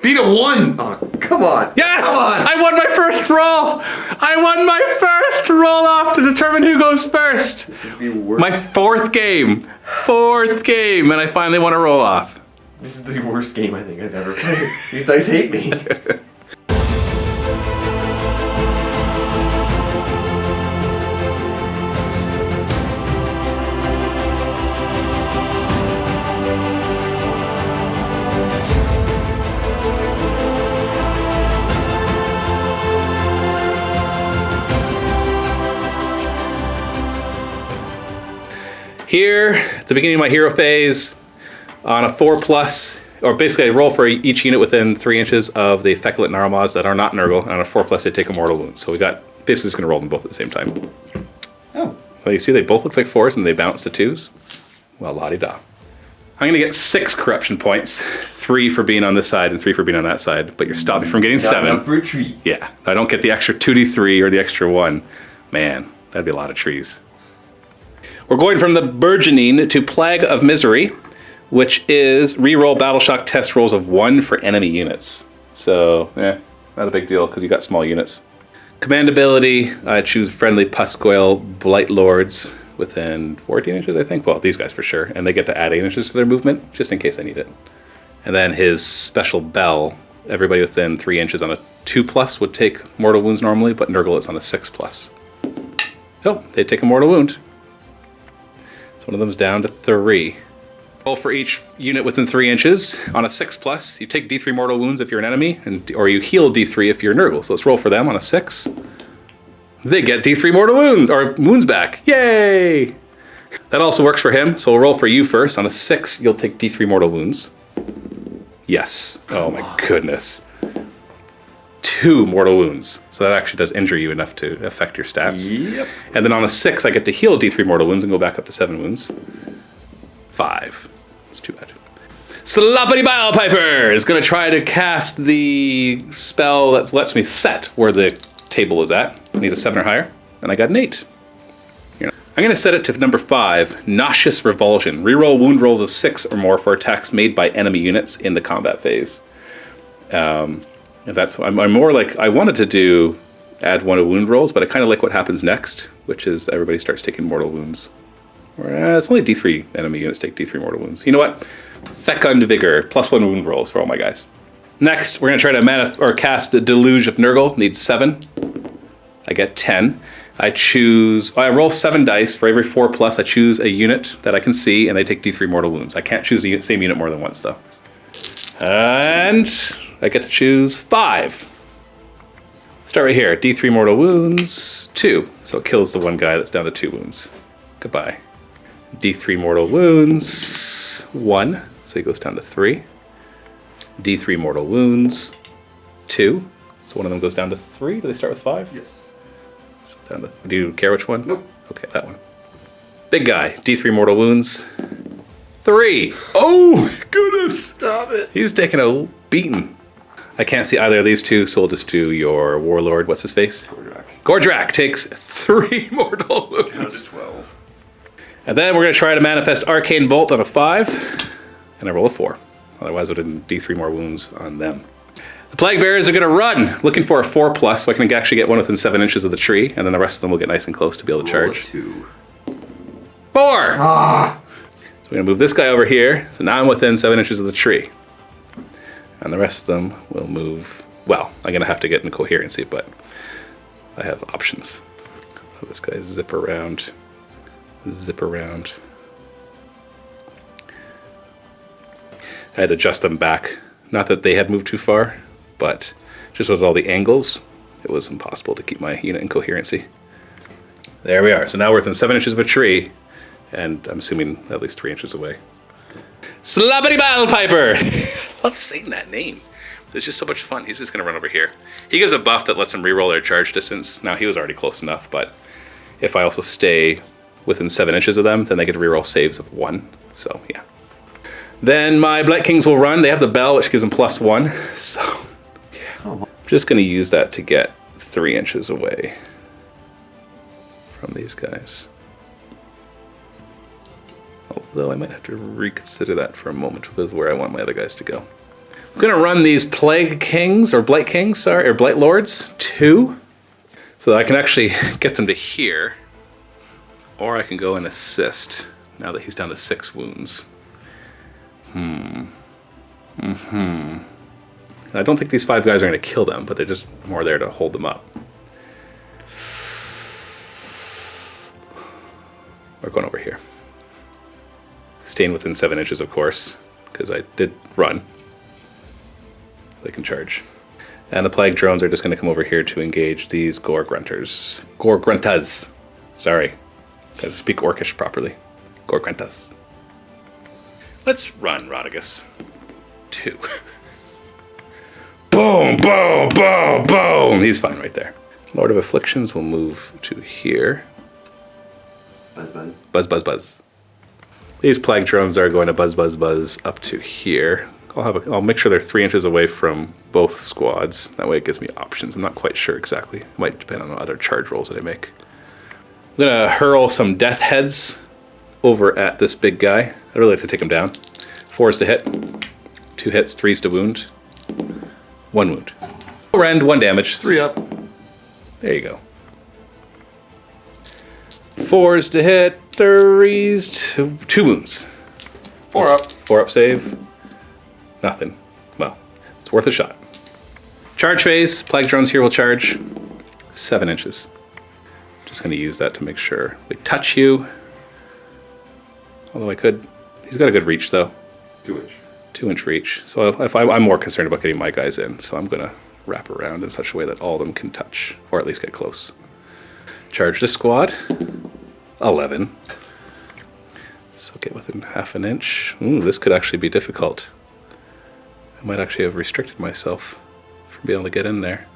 Beat a 1. Oh, come on. Yes! Come on. I won my first roll! I won my first roll off to determine who goes first. This is the worst. My 4th game. 4th game, and I finally won a roll off. This is the worst game I think I've ever played. These dice hate me. Here, at the beginning of my hero phase, on a 4+, or basically I roll for each unit within 3 inches of the Feculent Gnarlmaws that are not Nurgle, and on a 4+, they take a mortal wound. So we got, basically just going to roll them both at the same time. Oh. Well, you see they both look like 4s and they bounce to 2s. Well, la-di-da. I'm going to get 6 corruption points, 3 for being on this side and 3 for being on that side, but you're stopping me from getting 7. Enough for a tree. Yeah, I don't get the extra 2d3 or the extra 1. Man, that'd be a lot of trees. We're going from the Burgeoning to Plague of Misery, which is reroll Battle Shock test rolls of 1 for enemy units. So, not a big deal because you got small units. Command ability, I choose Friendly Puscoil Blight Lords within 14 inches, I think. Well, these guys for sure. And they get to add 8 inches to their movement, just in case I need it. And then his special bell, everybody within 3 inches on a 2+ would take mortal wounds normally, but Nurgle is on a 6+. Oh, they take a mortal wound. So one of them's down to 3. Roll for each unit within 3 inches. On a 6+, you take D3 mortal wounds if you're an enemy, or you heal D3 if you're Nurgle. So let's roll for them on a 6. They get D3 mortal wounds, or wounds back. Yay! That also works for him, so we'll roll for you first. On a 6, you'll take D3 mortal wounds. Yes. Oh my goodness. 2 mortal wounds. So that actually does injure you enough to affect your stats. Yep. And then on a 6, I get to heal D3 mortal wounds and go back up to 7 wounds. 5. It's too bad. Sloppity Bile Piper is going to try to cast the spell that lets me set where the table is at. I need a 7 or higher, and I got an 8. I'm going to set it to number 5, Nauseous Revulsion. Reroll wound rolls of 6 or more for attacks made by enemy units in the combat phase. I'm more like, I wanted to do add 1 to wound rolls, but I kind of like what happens next, which is everybody starts taking mortal wounds. It's only D3 enemy units take D3 mortal wounds. You know what? Fecund Vigor, +1 wound rolls for all my guys. Next, we're going to try to cast a Deluge of Nurgle. Needs 7. I get 10. I roll 7 dice. For every 4+, I choose a unit that I can see, and they take D3 mortal wounds. I can't choose the same unit more than once, though. And I get to choose 5. Start right here. D3 mortal wounds, 2. So it kills the one guy that's down to 2 wounds. Goodbye. D3 mortal wounds, 1. So he goes down to 3. D3 mortal wounds, 2. So one of them goes down to 3. Do they start with 5? Yes. So do you care which one? Nope. Okay, that one. Big guy. D3 mortal wounds, 3. Oh, goodness. Stop it. He's taking a beating. I can't see either of these two, so we'll just do your warlord. What's his face? Gordrak. Gordrak takes 3 mortal Down to wounds. 12. And then we're going to try to manifest Arcane Bolt on a 5, and I roll a 4. Otherwise, I would have D3 more wounds on them. The Plague Bearers are going to run, looking for a 4+, so I can actually get one within 7 inches of the tree, and then the rest of them will get nice and close to be able to Roll a charge. 2. 4! So we're going to move this guy over here, so now I'm within 7 inches of the tree. And the rest of them will move, well, I'm going to have to get in coherency, but I have options. So this guy zip around. I had to adjust them back. Not that they had moved too far, but just with all the angles, it was impossible to keep my unit in coherency. There we are. So now we're within 7 inches of a tree, and I'm assuming at least 3 inches away. Slobbity Battle Piper! I love saying that name. It's just so much fun. He's just going to run over here. He gives a buff that lets him reroll their charge distance. Now, he was already close enough, but if I also stay within 7 inches of them, then they get to reroll saves of 1. So, yeah. Then my Blight Kings will run. They have the bell, which gives them +1. So, yeah. I'm just going to use that to get 3 inches away from these guys. Although I might have to reconsider that for a moment with where I want my other guys to go. I'm going to run these Plague Kings, or Blight Kings, sorry, or Blight Lords, 2. So that I can actually get them to here. Or I can go and assist, now that he's down to 6 wounds. I don't think these 5 guys are going to kill them, but they're just more there to hold them up. We're going over here. Staying within 7 inches, of course, because I did run. So they can charge. And the Plague Drones are just going to come over here to engage these Gore Grunters. Gore Gruntas. Sorry. Gotta speak Orcish properly. Gore Gruntas. Let's run, Rodigus. 2. Boom, boom, boom, boom! He's fine right there. Lord of Afflictions will move to here. Buzz, buzz. Buzz, buzz, buzz. These Plague Drones are going to buzz, buzz, buzz up to here. I'll make sure they're 3 inches away from both squads. That way it gives me options. I'm not quite sure exactly. It might depend on other charge rolls that I make. I'm going to hurl some Death Heads over at this big guy. I'd really like to take him down. 4s to hit. 2 hits, 3s to wound. 1 wound. Rend, 1 damage. 3 up. There you go. 4s to hit, 3s to 2 wounds. 4 up. 4 up save. Nothing. Well, it's worth a shot. Charge phase. Plague Drones here will charge 7 inches. Just going to use that to make sure we touch you. Although I could. He's got a good reach though. 2 inch. 2-inch reach. So if I'm more concerned about getting my guys in, so I'm going to wrap around in such a way that all of them can touch, or at least get close. Charge this squad. 11. So get within half an inch. Ooh, this could actually be difficult. I might actually have restricted myself from being able to get in there.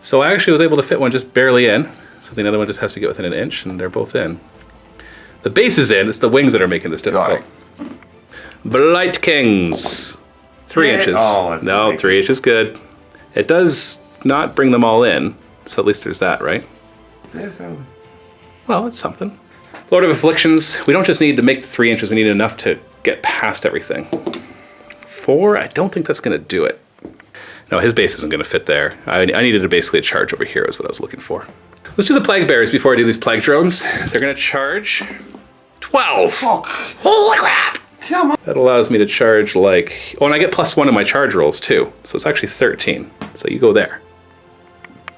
So I actually was able to fit one just barely in. So the other one just has to get within an inch, and they're both in. The base is in. It's the wings that are making this difficult. Blight Kings. 3 inches. Oh, no, 3 inches good. It does not bring them all in, so at least there's that, right? Yeah, certainly. Well, it's something. Lord of Afflictions. We don't just need to make the 3 inches. We need enough to get past everything. 4. I don't think that's going to do it. No, his base isn't going to fit there. I needed to basically charge over here is what I was looking for. Let's do the Plague Bearers before I do these Plague Drones. They're going to charge 12. Fuck. Holy crap. Come on. That allows me to charge like... Oh, and I get +1 in my charge rolls too. So it's actually 13. So you go there.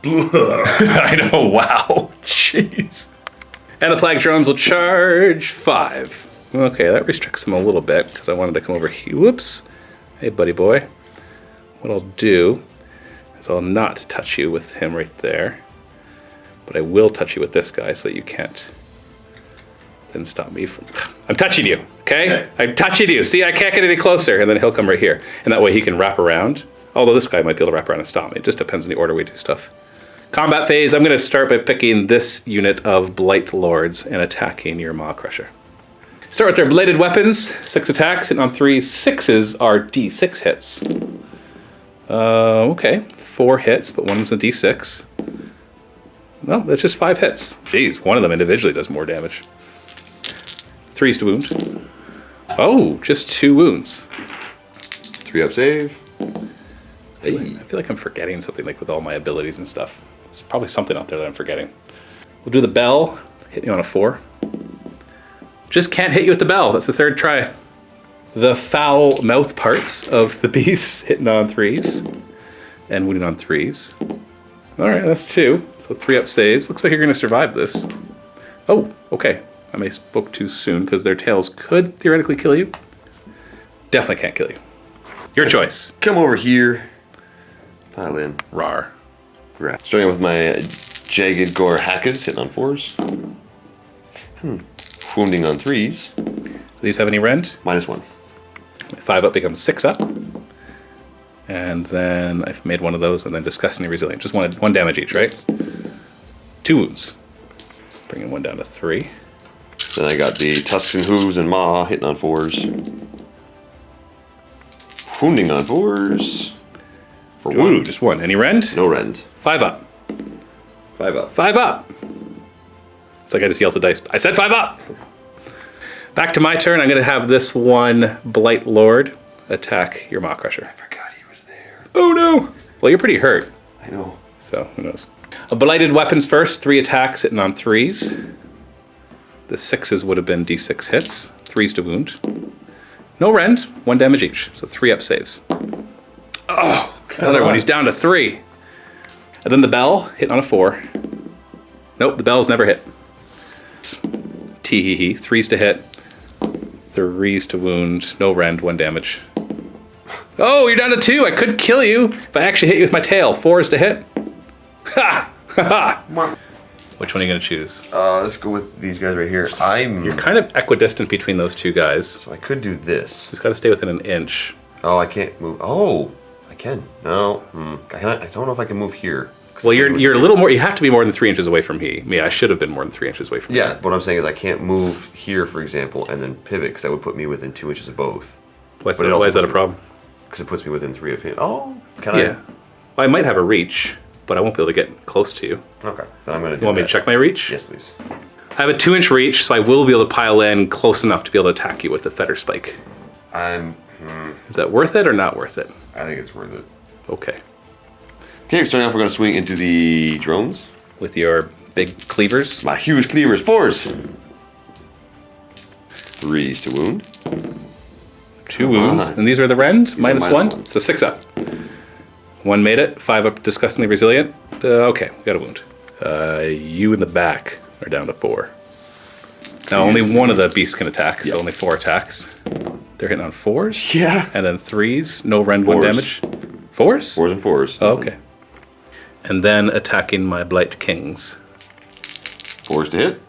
I know, wow. Jeez. And the Plague Drones will charge 5. Okay, that restricts them a little bit because I wanted to come over here. Whoops. Hey, buddy boy. What I'll do is I'll not touch you with him right there. But I will touch you with this guy so that you can't then stop me from... I'm touching you, okay? I'm touching you. See, I can't get any closer. And then he'll come right here. And that way he can wrap around. Although this guy might be able to wrap around and stop me. It just depends on the order we do stuff. Combat phase, I'm going to start by picking this unit of Blight Lords and attacking your Maw Crusher. Start with their bladed weapons. 6 attacks, hitting on 3s. 6s are D6 hits. Okay, 4 hits, but one's a D6. Well, that's just 5 hits. Jeez, one of them individually does more damage. 3s to wound. Oh, just 2 wounds. 3-up save. I feel like I'm forgetting something like with all my abilities and stuff. There's probably something out there that I'm forgetting. We'll do the bell, hit you on a 4. Just can't hit you with the bell. That's the 3rd try. The foul mouth parts of the beast, hitting on 3s and wounding on 3s. All right, that's 2. So 3-up saves. Looks like you're going to survive this. Oh, okay. I may have spoke too soon because their tails could theoretically kill you. Definitely can't kill you. Your choice. Come over here. Pile in. Rar. Right. Starting with my jagged gore hackers, hitting on 4s. Wounding on 3s. Do these have any rend? -1. 5-up becomes 6-up. And then I've made one of those, and then disgustingly resilient. Just one damage each, right? 2 wounds. Bringing 1 down to 3. Then I got the tusks and hooves and maw, hitting on 4s. Wounding on 4s. For 1. Ooh, just 1. Any rend? No rend. 5-up. 5-up. 5-up. It's like I just yelled at dice. I said 5-up. Back to my turn. I'm going to have this one Blight Lord attack your Maw Crusher. I forgot he was there. Oh no! Well, you're pretty hurt. I know. So, who knows. A Blighted weapons first. 3 attacks, hitting on 3s. The 6s would have been D6 hits. 3s to wound. No rend. 1 damage each. So 3-up saves. Oh, another one. He's down to 3. And then the bell, hitting on a 4. Nope, the bell's never hit. Tee-hee-hee. 3s to hit. 3s to wound. No rend. 1 damage. Oh, you're down to 2. I could kill you if I actually hit you with my tail. 4s to hit. Ha! Ha ha! Which one are you going to choose? Let's go with these guys right here. You're kind of equidistant between those 2 guys. So I could do this. He's got to stay within an inch. Oh, I can't move. Oh, I can. No. I don't know if I can move here. Well, you're a little more. You have to be more than 3 inches away from me. I should have been more than 3 inches away from Yeah, what I'm saying is I can't move here, for example, and then pivot, because that would put me within 2 inches of both. Why is that a problem? Because it puts me within 3 of him. Oh, can I? Yeah. Well, I might have a reach, but I won't be able to get close to you. Okay, then I'm going to do You want me to check my reach? Yes, please. I have a 2-inch reach, so I will be able to pile in close enough to be able to attack you with the feather spike. Is that worth it or not worth it? I think it's worth it. Okay. Okay, starting off, we're going to swing into the drones. With your big cleavers. My huge cleavers, 4s. 3s to wound. 2 wounds. And these are the rend? -1. -1. So 6-up. 1 made it. 5-up, disgustingly resilient. Okay, we got a wound. You in the back are down to 4. Now only one of the beasts can attack, so only 4 attacks. They're hitting on 4s? Yeah. And then 3s, no rend, 1 4s. damage. 4s? 4s and 4s. Oh, okay. And then attacking my Blight Kings. 4s to hit.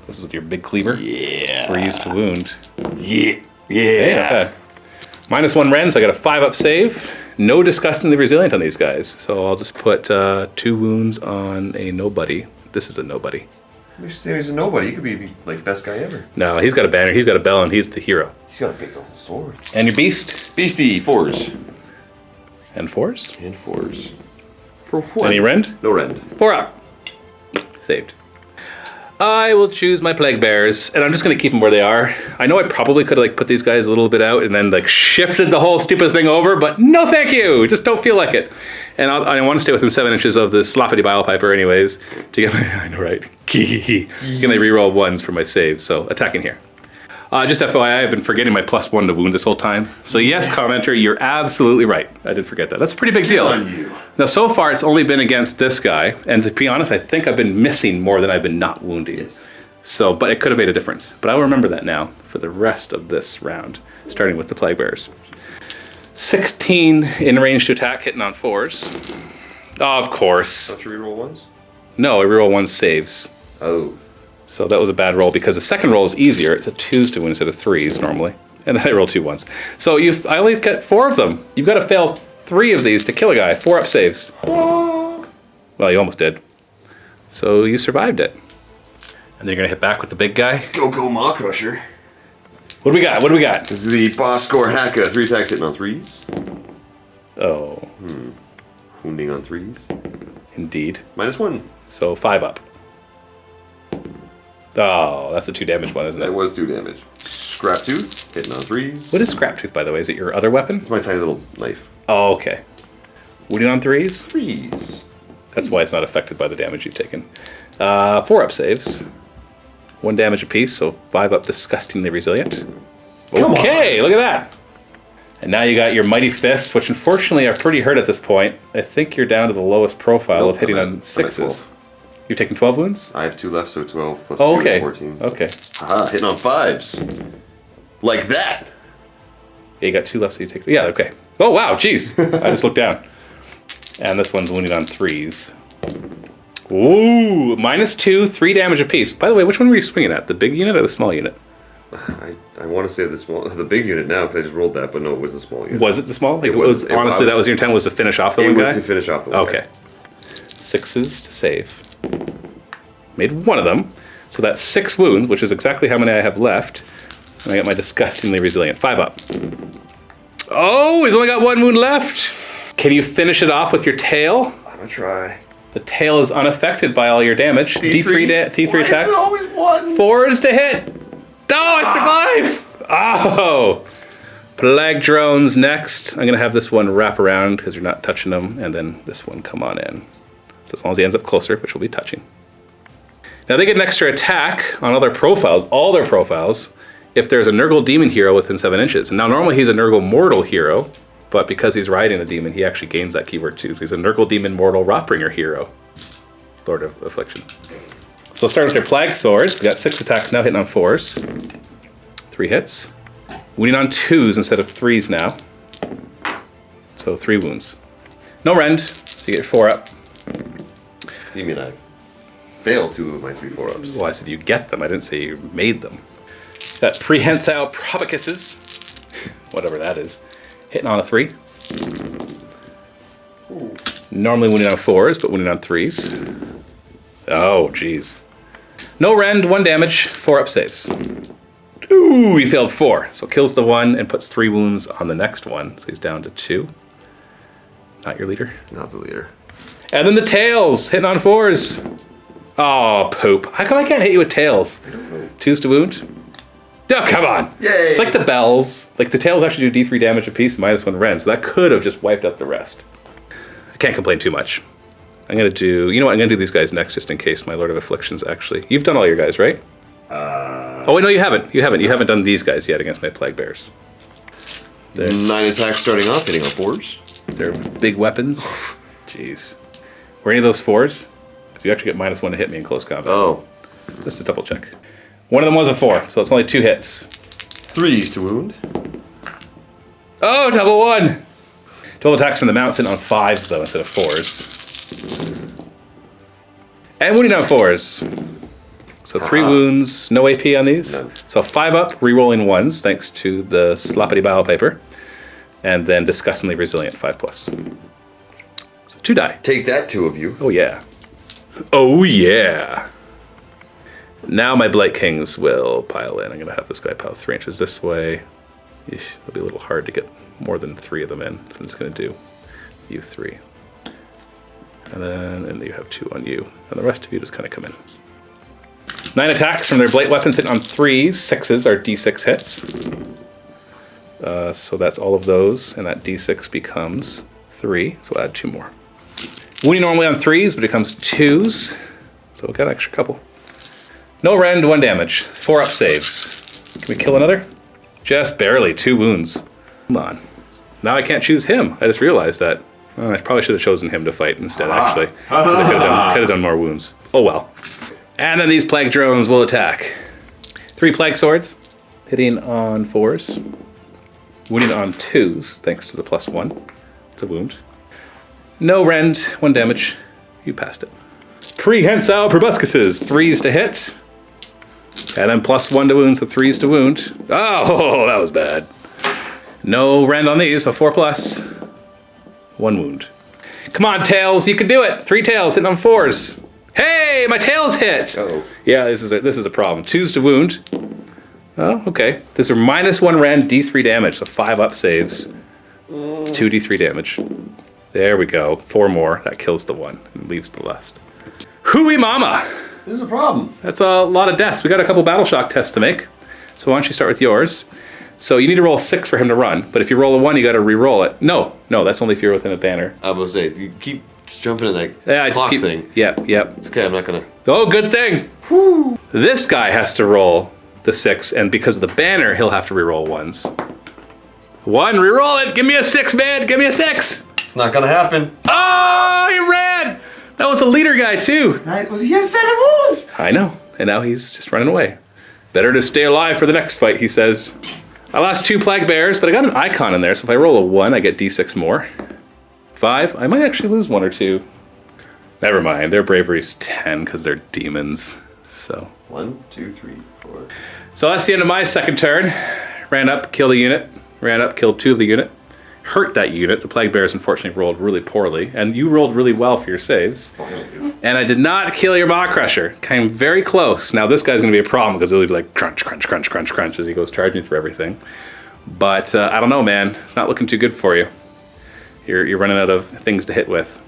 This is with your big cleaver? Yeah. 3s to wound. Yeah. Hey, not bad. -1 rend, so I got a 5-up save. No disgustingly resilient on these guys. So I'll just put 2 wounds on a nobody. This is a nobody. You say he's a nobody. He could be the best guy ever. No, he's got a banner, he's got a bell, and he's the hero. He's got a big old sword. And your beast? Beastie, 4s. And 4s? And 4s. For what? Any rend? No rend. 4-up. Saved. I will choose my Plague Bears, and I'm just going to keep them where they are. I know I probably could have put these guys a little bit out and then shifted the whole stupid thing over, but no thank you. Just don't feel like it. And I want to stay within 7 inches of the Sloppity Bile Piper anyways to get my, I know, right? Get my reroll 1s for my saves, so attacking here. Just FYI, I've been forgetting my +1 to wound this whole time. So yes, commenter, you're absolutely right. I did forget that. That's a pretty big deal. Good on you. Now, so far, it's only been against this guy. And to be honest, I think I've been missing more than I've been not wounding. Yes. So, but it could have made a difference. But I'll remember that now for the rest of this round, starting with the Plague Bears. 16 in range to attack, hitting on 4s. Oh, of course. Don't you reroll 1s? No, I reroll 1 saves. Oh. So that was a bad roll because the second roll is easier. It's a 2s to win instead of 3s normally. And then I roll 2 1s. So I only got 4 of them. You've got to fail 3 of these to kill a guy. 4-up saves. Well, you almost did. So you survived it. And then you're going to hit back with the big guy. Go, Maw Crusher. What do we got? What do we got? This is the boss score Haka. 3 attacks hitting on 3s. Oh. Wounding on 3s. Indeed. -1. So 5 up. Oh, that's a 2 damage one, isn't That it? was 2 damage. Scrap Tooth hitting on 3s. What is Scrap Tooth, by the way? Is it your other weapon? It's my tiny little knife. Oh, okay. Wounding on 3s? 3s. That's why it's not affected by the damage you've taken. 4 up saves. 1 damage apiece, so 5 up disgustingly resilient. Okay, look at that. And now you got your Mighty Fists, which unfortunately are pretty hurt at this point. I think you're down to the lowest profile of hitting on 6s. You've taken 12 wounds? I have 2 left, so 12 plus 2 is 14. Okay. Haha, hitting on 5s. Like that. Yeah, you got 2 left, so you take... Yeah, okay. Oh, wow, jeez. I just looked down. And this one's wounded on 3s. Ooh, -2, 3 damage apiece. By the way, which one were you swinging at? The big unit or the small unit? I want to say the big unit now because I just rolled that, but no, it was the small unit. Was it the small? was. Honestly, that was your intent, was to finish off the one guy? It was to finish off the one guy. Okay. 6s to save. Made 1 of them. So that's 6 wounds, which is exactly how many I have left. And I got my disgustingly resilient. 5 up. Oh, he's only got 1 wound left. Can you finish it off with your tail? I'm going to try. The tail is unaffected by all your damage. D3 attacks. It's always 1. 4s to hit. Oh, I survive! Oh! Plague drones next. I'm going to have this one wrap around because you're not touching them, and then this one come on in. So as long as he ends up closer, which will be touching. Now they get an extra attack on other profiles, all their profiles, if there's a Nurgle demon hero within 7 inches. And now normally he's a Nurgle mortal hero, but because he's riding a demon, he actually gains that keyword too. So he's a Nurgle demon mortal Rotbringer hero. Lord of Affliction. So starting with their Plague Swords, they got 6 attacks now hitting on 4s. 3 hits. Wounding on 2s instead of 3s now. So 3 wounds. No rend, so you get 4 up. You mean I failed 2 of my 3 4-ups? Well, I said you get them. I didn't say you made them. Got Prehensile Probicuses, whatever that is, hitting on a 3. Ooh. Normally wounding on 4s, but wounding on 3s. Oh, jeez. No rend, 1 damage, 4 up saves. Ooh, he failed 4. So kills the 1 and puts 3 wounds on the next one. So he's down to 2. Not your leader. Not the leader. And then the tails, hitting on 4s. Oh, poop. How come I can't hit you with tails? I don't know. 2s to wound. Oh, come on. Yay. It's like the bells. Like the tails actually do D3 damage apiece, -1 rend. So that could have just wiped out the rest. I can't complain too much. I'm going to do... You know what? I'm going to do these guys next just in case my Lord of Afflictions actually... You've done all your guys, right? Oh, wait, no, you haven't. You haven't done these guys yet against my Plague Bears. 9 attacks starting off, hitting on 4s. They're big weapons. Jeez. Were any of those 4s? Because you actually get -1 to hit me in close combat. Oh. Just to double check. One of them was a 4, so it's only 2 hits. 3s to wound. Oh, double 1! 12 attacks from the mount, sitting on 5s, though, instead of 4s. And wounding on 4s. So 3 wounds, no AP on these. None. So 5 up, re-rolling 1s, thanks to the sloppity bowel paper. And then disgustingly resilient, 5+. So 2 die. Take that, 2 of you. Oh, yeah. Oh, yeah. Now my Blight Kings will pile in. I'm going to have this guy pile 3 inches this way. Eesh, it'll be a little hard to get more than 3 of them in. So I'm just going to do you 3. And you have 2 on you. And the rest of you just kind of come in. 9 attacks from their Blight weapons hitting on 3s. 6s are D6 hits. So that's all of those. And that D6 becomes 3. So we'll add 2 more. Wounding normally on 3s, but it becomes 2s. So we've got an extra couple. No rend, 1 damage. 4 up saves. Can we kill another? Just barely, 2 wounds. Come on. Now I can't choose him. I just realized that. I probably should have chosen him to fight instead, actually. I could have done more wounds. Oh well. And then these Plague Drones will attack. 3 Plague Swords, hitting on 4s. Wounding on 2s, thanks to the +1. It's a wound. No rend, 1 damage. You passed it. Prehensile Proboscises, 3s to hit. And then +1 to wound, so 3s to wound. Oh, that was bad. No rend on these, so 4+. 1 wound. Come on, tails, you can do it. 3 tails hitting on 4s. Hey, my tails hit. Uh-oh. Yeah, this is a problem. 2s to wound. Oh, okay. These are -1 rend, D3 damage, so 5 up saves. 2 D3 damage. There we go. 4 more. That kills the one and leaves the rest. Hooey mama! This is a problem. That's a lot of deaths. We got a couple battle shock tests to make. So why don't you start with yours? So you need to roll 6 for him to run, but if you roll a 1, you got to re-roll it. No, that's only if you're within a banner. I was going to say, you keep jumping in that clock thing. Yep. It's okay, I'm not going to... Oh, good thing. Whew. This guy has to roll the 6, and because of the banner, he'll have to re-roll 1s. 1, re-roll it. Give me a 6, man. Give me a 6. It's not going to happen. Oh, he ran. That was a leader guy, too. He has 7 wounds. I know, and now he's just running away. Better to stay alive for the next fight, he says. I lost 2 plague bears, but I got an icon in there, so if I roll a 1, I get d6 more. 5, I might actually lose 1 or 2. Never mind, their bravery's 10 because they're demons. So 1, 2, 3, 4. So that's the end of my second turn. Ran up, killed a unit. Ran up, killed 2 of the unit. Hurt that unit. The plague bears unfortunately rolled really poorly, and you rolled really well for your saves. And I did not kill your Maw Crusher. Came very close. Now this guy's going to be a problem because he'll be like crunch, crunch, crunch, crunch, crunch as he goes charging through everything. But I don't know, man. It's not looking too good for you. You're running out of things to hit with.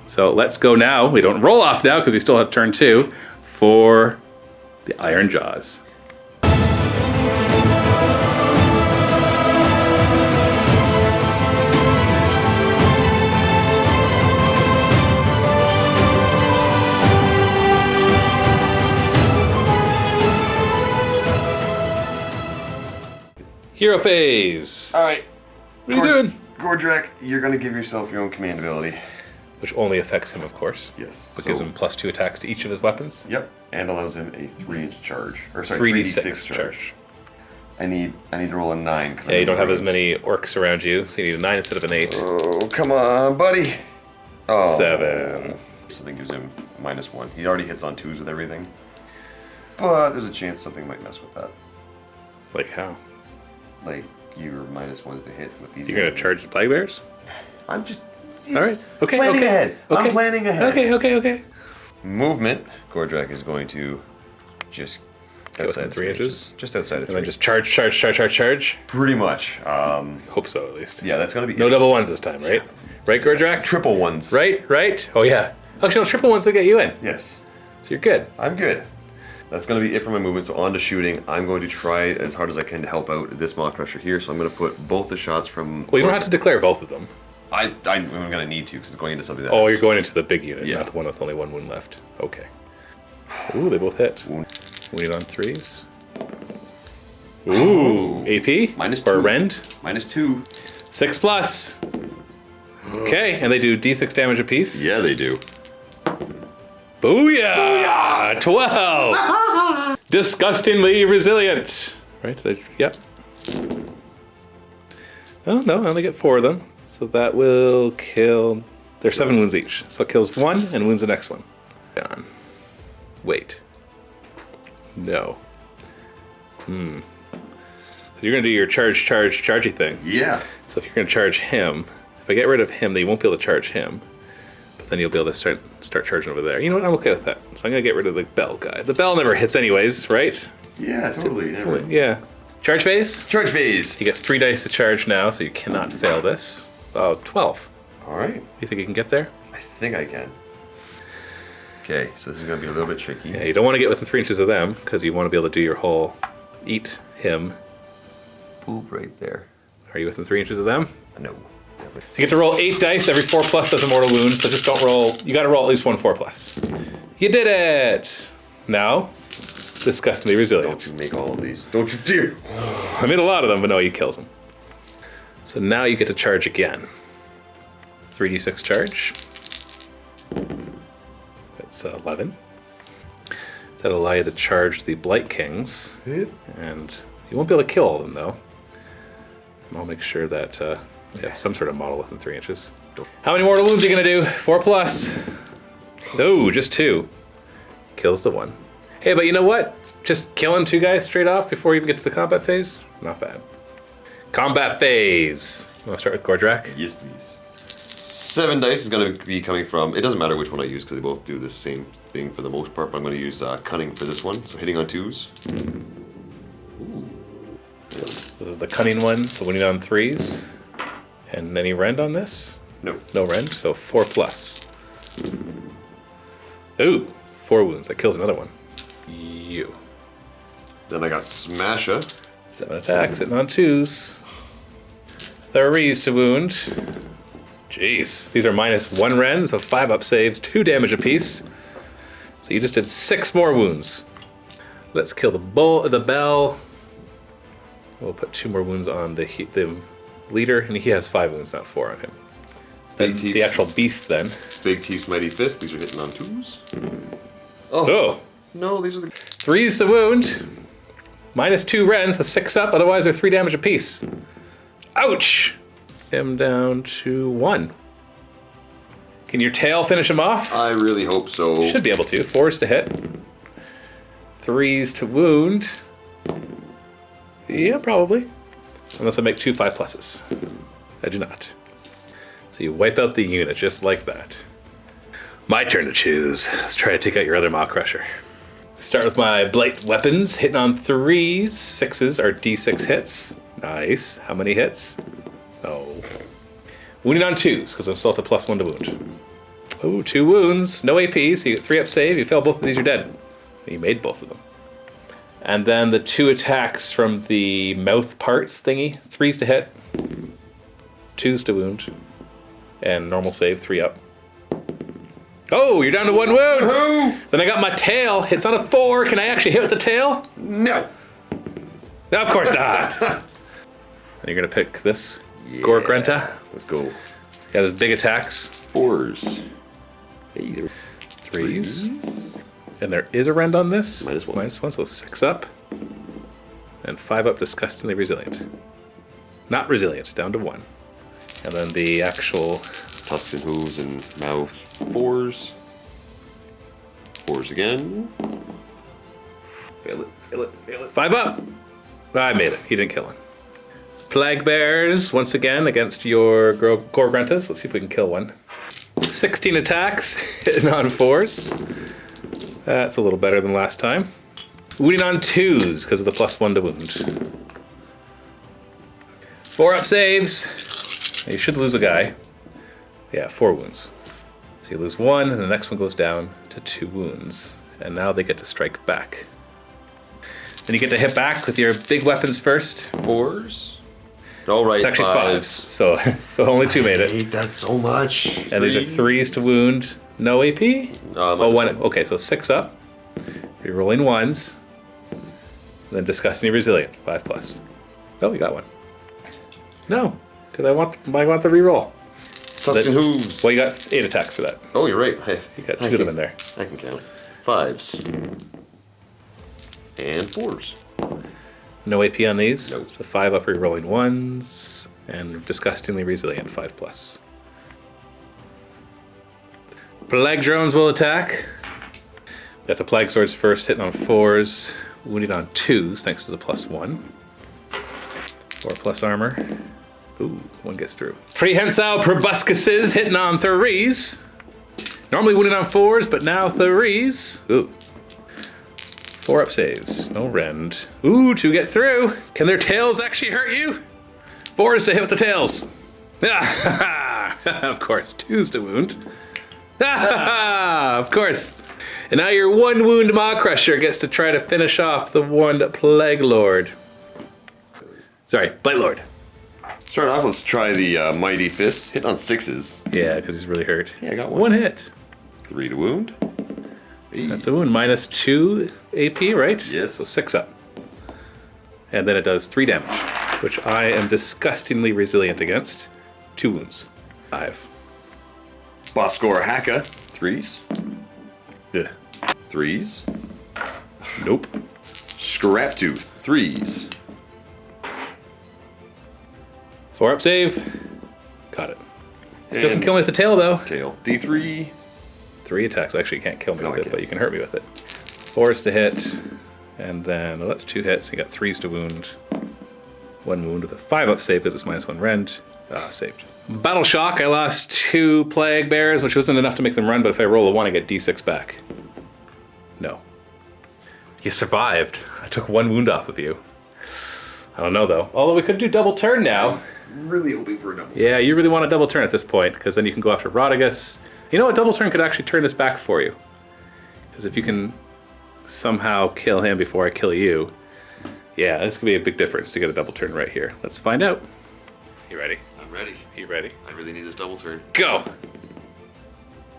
So let's go now. We don't roll off now because we still have turn 2 for the Ironjawz. Hero phase. All right. What are you doing? Gordrak, you're going to give yourself your own command ability. Which only affects him, of course. Yes. But gives him +2 attacks to each of his weapons. Yep. And allows him a 3-inch charge. Or sorry, 3d6 charge. I need to roll a 9. Yeah, you don't have as many orcs around you, so you need a 9 instead of an 8. Oh, come on, buddy. Oh. 7. Something gives him -1. He already hits on 2s with everything. But there's a chance something might mess with that. Like how? Like, your -1s to hit with these. You're going to charge the plague bears? I'm just... All right. Okay. Planning okay. ahead. Okay. I'm planning ahead. Okay. Movement. Gordrak is going to just outside 3 inches? Just outside of 3. And then just charge. Pretty much. Hope so, at least. Yeah, that's going to be... No double 1s this time, right? Right, Gordrak? Triple 1s. Right? Oh, yeah. Actually, no, triple 1s will get you in. Yes. So you're good. I'm good. That's going to be it for my movement. So on to shooting. I'm going to try as hard as I can to help out this Maw Crusher here. So I'm going to put both the shots from... Well, you don't have to declare both of them. I'm going to need to because it's going into something that... Oh, you're going into the big unit, Yeah. not the one with only 1 wound left. Okay. Ooh, they both hit. Wounded on 3s. Ooh, AP? -2. Or rend? -2. 6+. Okay, and they do d6 damage apiece? Yeah, they do. Booyah! 12! Disgustingly resilient. Right? Yep. Oh, no, I only get 4 of them. So that will kill... They're 7 wounds each. So it kills 1 and wounds the next one. Done. Wait. No. You're going to do your chargey thing. Yeah. So if you're going to charge him, if I get rid of him, then you won't be able to charge him. But then you'll be able to start charging over there. You know what? I'm okay with that. So I'm going to get rid of the bell guy. The bell never hits anyways, right? Yeah, totally. Yeah. Charge phase? Charge phase. He gets 3 dice to charge now, so you cannot fail this. Oh, 12. All right. You think you can get there? I think I can. Okay, so this is going to be a little bit tricky. Yeah, you don't want to get within 3 inches of them, because you want to be able to do your whole eat him. Boop right there. Are you within 3 inches of them? No. So you get to roll 8 dice. Every 4+ does a mortal wound, so just don't roll. You got to roll at least 1 4+. You did it! Now, disgustingly resilient. Don't you make all of these. Don't you dare! I made a lot of them, but no, he kills them. So now you get to charge again. 3d6 charge. That's 11. That'll allow you to charge the Blight Kings. And you won't be able to kill all of them, though. And I'll make sure that you have some sort of model within 3 inches. How many mortal wounds are you going to do? 4+. No, just 2. Kills the 1. Hey, but you know what? Just killing 2 guys straight off before you even get to the combat phase? Not bad. Combat phase. You want to start with Gordrak? Yes, please. 7 dice is going to be coming from... It doesn't matter which one I use because they both do the same thing for the most part, but I'm going to use Cunning for this one. So hitting on 2s. Ooh. This is the cunning one, so winning on 3s. And any rend on this? No. No rend, so 4 plus. Ooh, 4 wounds. That kills another one. You. Then I got Smasha. 7 attacks, hitting on 2s. 3s to wound. Jeez, these are -1 rend, so 5 up saves, 2 damage apiece. So you just did 6 more wounds. Let's kill the bell. We'll put 2 more wounds on the leader, and he has 5 wounds, not 4 on him. Then the actual beast then. Big Teeth's Mighty Fist. These are hitting on 2s. Oh. No, these are the... 3s to wound. -2 rend, so 6 up, otherwise they're 3 damage apiece. Ouch! Him down to 1. Can your tail finish him off? I really hope so. Should be able to. 4s to hit. 3s to wound. Yeah, probably. Unless I make 2 5+. I do not. So you wipe out the unit just like that. My turn to choose. Let's try to take out your other Maw Crusher. Start with my Blight weapons. Hitting on 3s. 6s are D6 hits. Nice. How many hits? Oh. Wounding on 2s, because I'm still at the +1 to wound. Oh, 2 wounds. No AP, so you get 3 up save. You fail both of these, you're dead. You made both of them. And then the 2 attacks from the mouth parts thingy. 3s to hit. 2s to wound. And normal save, 3 up. Oh, you're down to 1 wound! Woohoo! Then I got my tail. Hits on a 4. Can I actually hit with the tail? No. No, of course not. And you're going to pick this Gorgrenta. Let's go. Got his big attacks. 4s. Hey, there. 3s. And there is a rend on this. -1. -1, so 6 up. And 5 up, disgustingly resilient. Not resilient, down to 1. And then the actual... Tusks and hooves and mouth. 4s. 4s again. Fail it, fail it, fail it. 5 up! I made it. He didn't kill him. Plague Bears, once again, against your Gorgrentas. Let's see if we can kill one. 16 attacks, hitting on 4s. That's a little better than last time. Wounding on 2s, because of the +1 to wound. 4 up saves. You should lose a guy. Yeah, 4 wounds. So you lose 1, and the next one goes down to 2 wounds. And now they get to strike back. Then you get to hit back with your big weapons first. 4s. All right, It's actually 5s. So only 2 made I it. hate that so much. And these are 3s to wound. No AP? Oh, 1. Okay, so 6 up. You're rolling 1s. Then disgustingly resilient. 5+. Oh, you got 1. No, because I want the reroll. Tusks and hooves. Well, you got 8 attacks for that. Oh, you're right. You got 2 of them in there. I can count. 5s. And 4s. No AP on these. Nope. So 5 up, rerolling 1s. And disgustingly resilient. 5+. Plague drones will attack. We got the plague swords first, hitting on 4s, wounded on 2s, thanks to the +1. 4+ armor. Ooh, 1 gets through. Prehensile proboscises hitting on 3s. Normally wounded on 4s, but now 3s. Ooh. 4 up saves. No rend. Ooh, 2 get through. Can their tails actually hurt you? 4s to hit with the tails. Of course. 2s to wound. Of course. And now your 1 wound Maw Crusher gets to try to finish off the 1 Plague Lord. Sorry, Blight Lord. Start off, let's try the Mighty Fist. Hit on 6s. Yeah, because he's really hurt. Yeah, I got 1 hit. 3 to wound. That's a wound. -2 AP, right? Yes. So 6 up. And then it does 3 damage, which I am disgustingly resilient against. 2 wounds. 5. Boss score Haka. 3s. Ugh. 3s. Nope. Scrap Tooth. 3s. 4 up save. Caught it. Still can And kill me with the tail, though. Tail. D3. 3 attacks. Actually, you can't kill me No, with I it, can't. but you can hurt me with it. 4s to hit. And then, well, that's 2 hits. You got 3s to wound. 1 wound with a 5 up save because it's -1 rend. Saved. Battle Shock. I lost 2 Plague Bears, which wasn't enough to make them run, but if I roll a 1, I get D6 back. No. You survived. I took 1 wound off of you. I don't know, though. Although we could do double turn now. Really hoping for a double turn. Yeah, you really want a double turn at this point, because then you can go after Rodriguez. You know what? Double turn could actually turn this back for you. Because if you can somehow kill him before I kill you, yeah, this could be a big difference to get a double turn right here. Let's find out. You ready? I'm ready. You ready? I really need this double turn. Go!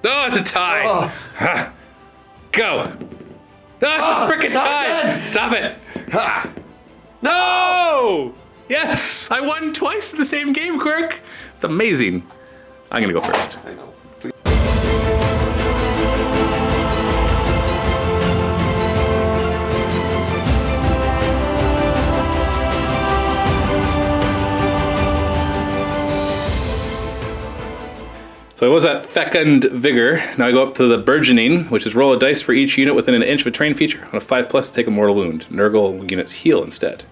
Oh, it's a tie! Oh. Ha. Go! Oh, it's a freaking tie! Again. Stop it! Ha! No! Yes! I won twice in the same game, Quirk! It's amazing. I'm gonna go first. I know. So I was at Fecund Vigor. Now I go up to the Burgeoning, which is roll a dice for each unit within an inch of a terrain feature. On a 5+, take a mortal wound. Nurgle units heal instead.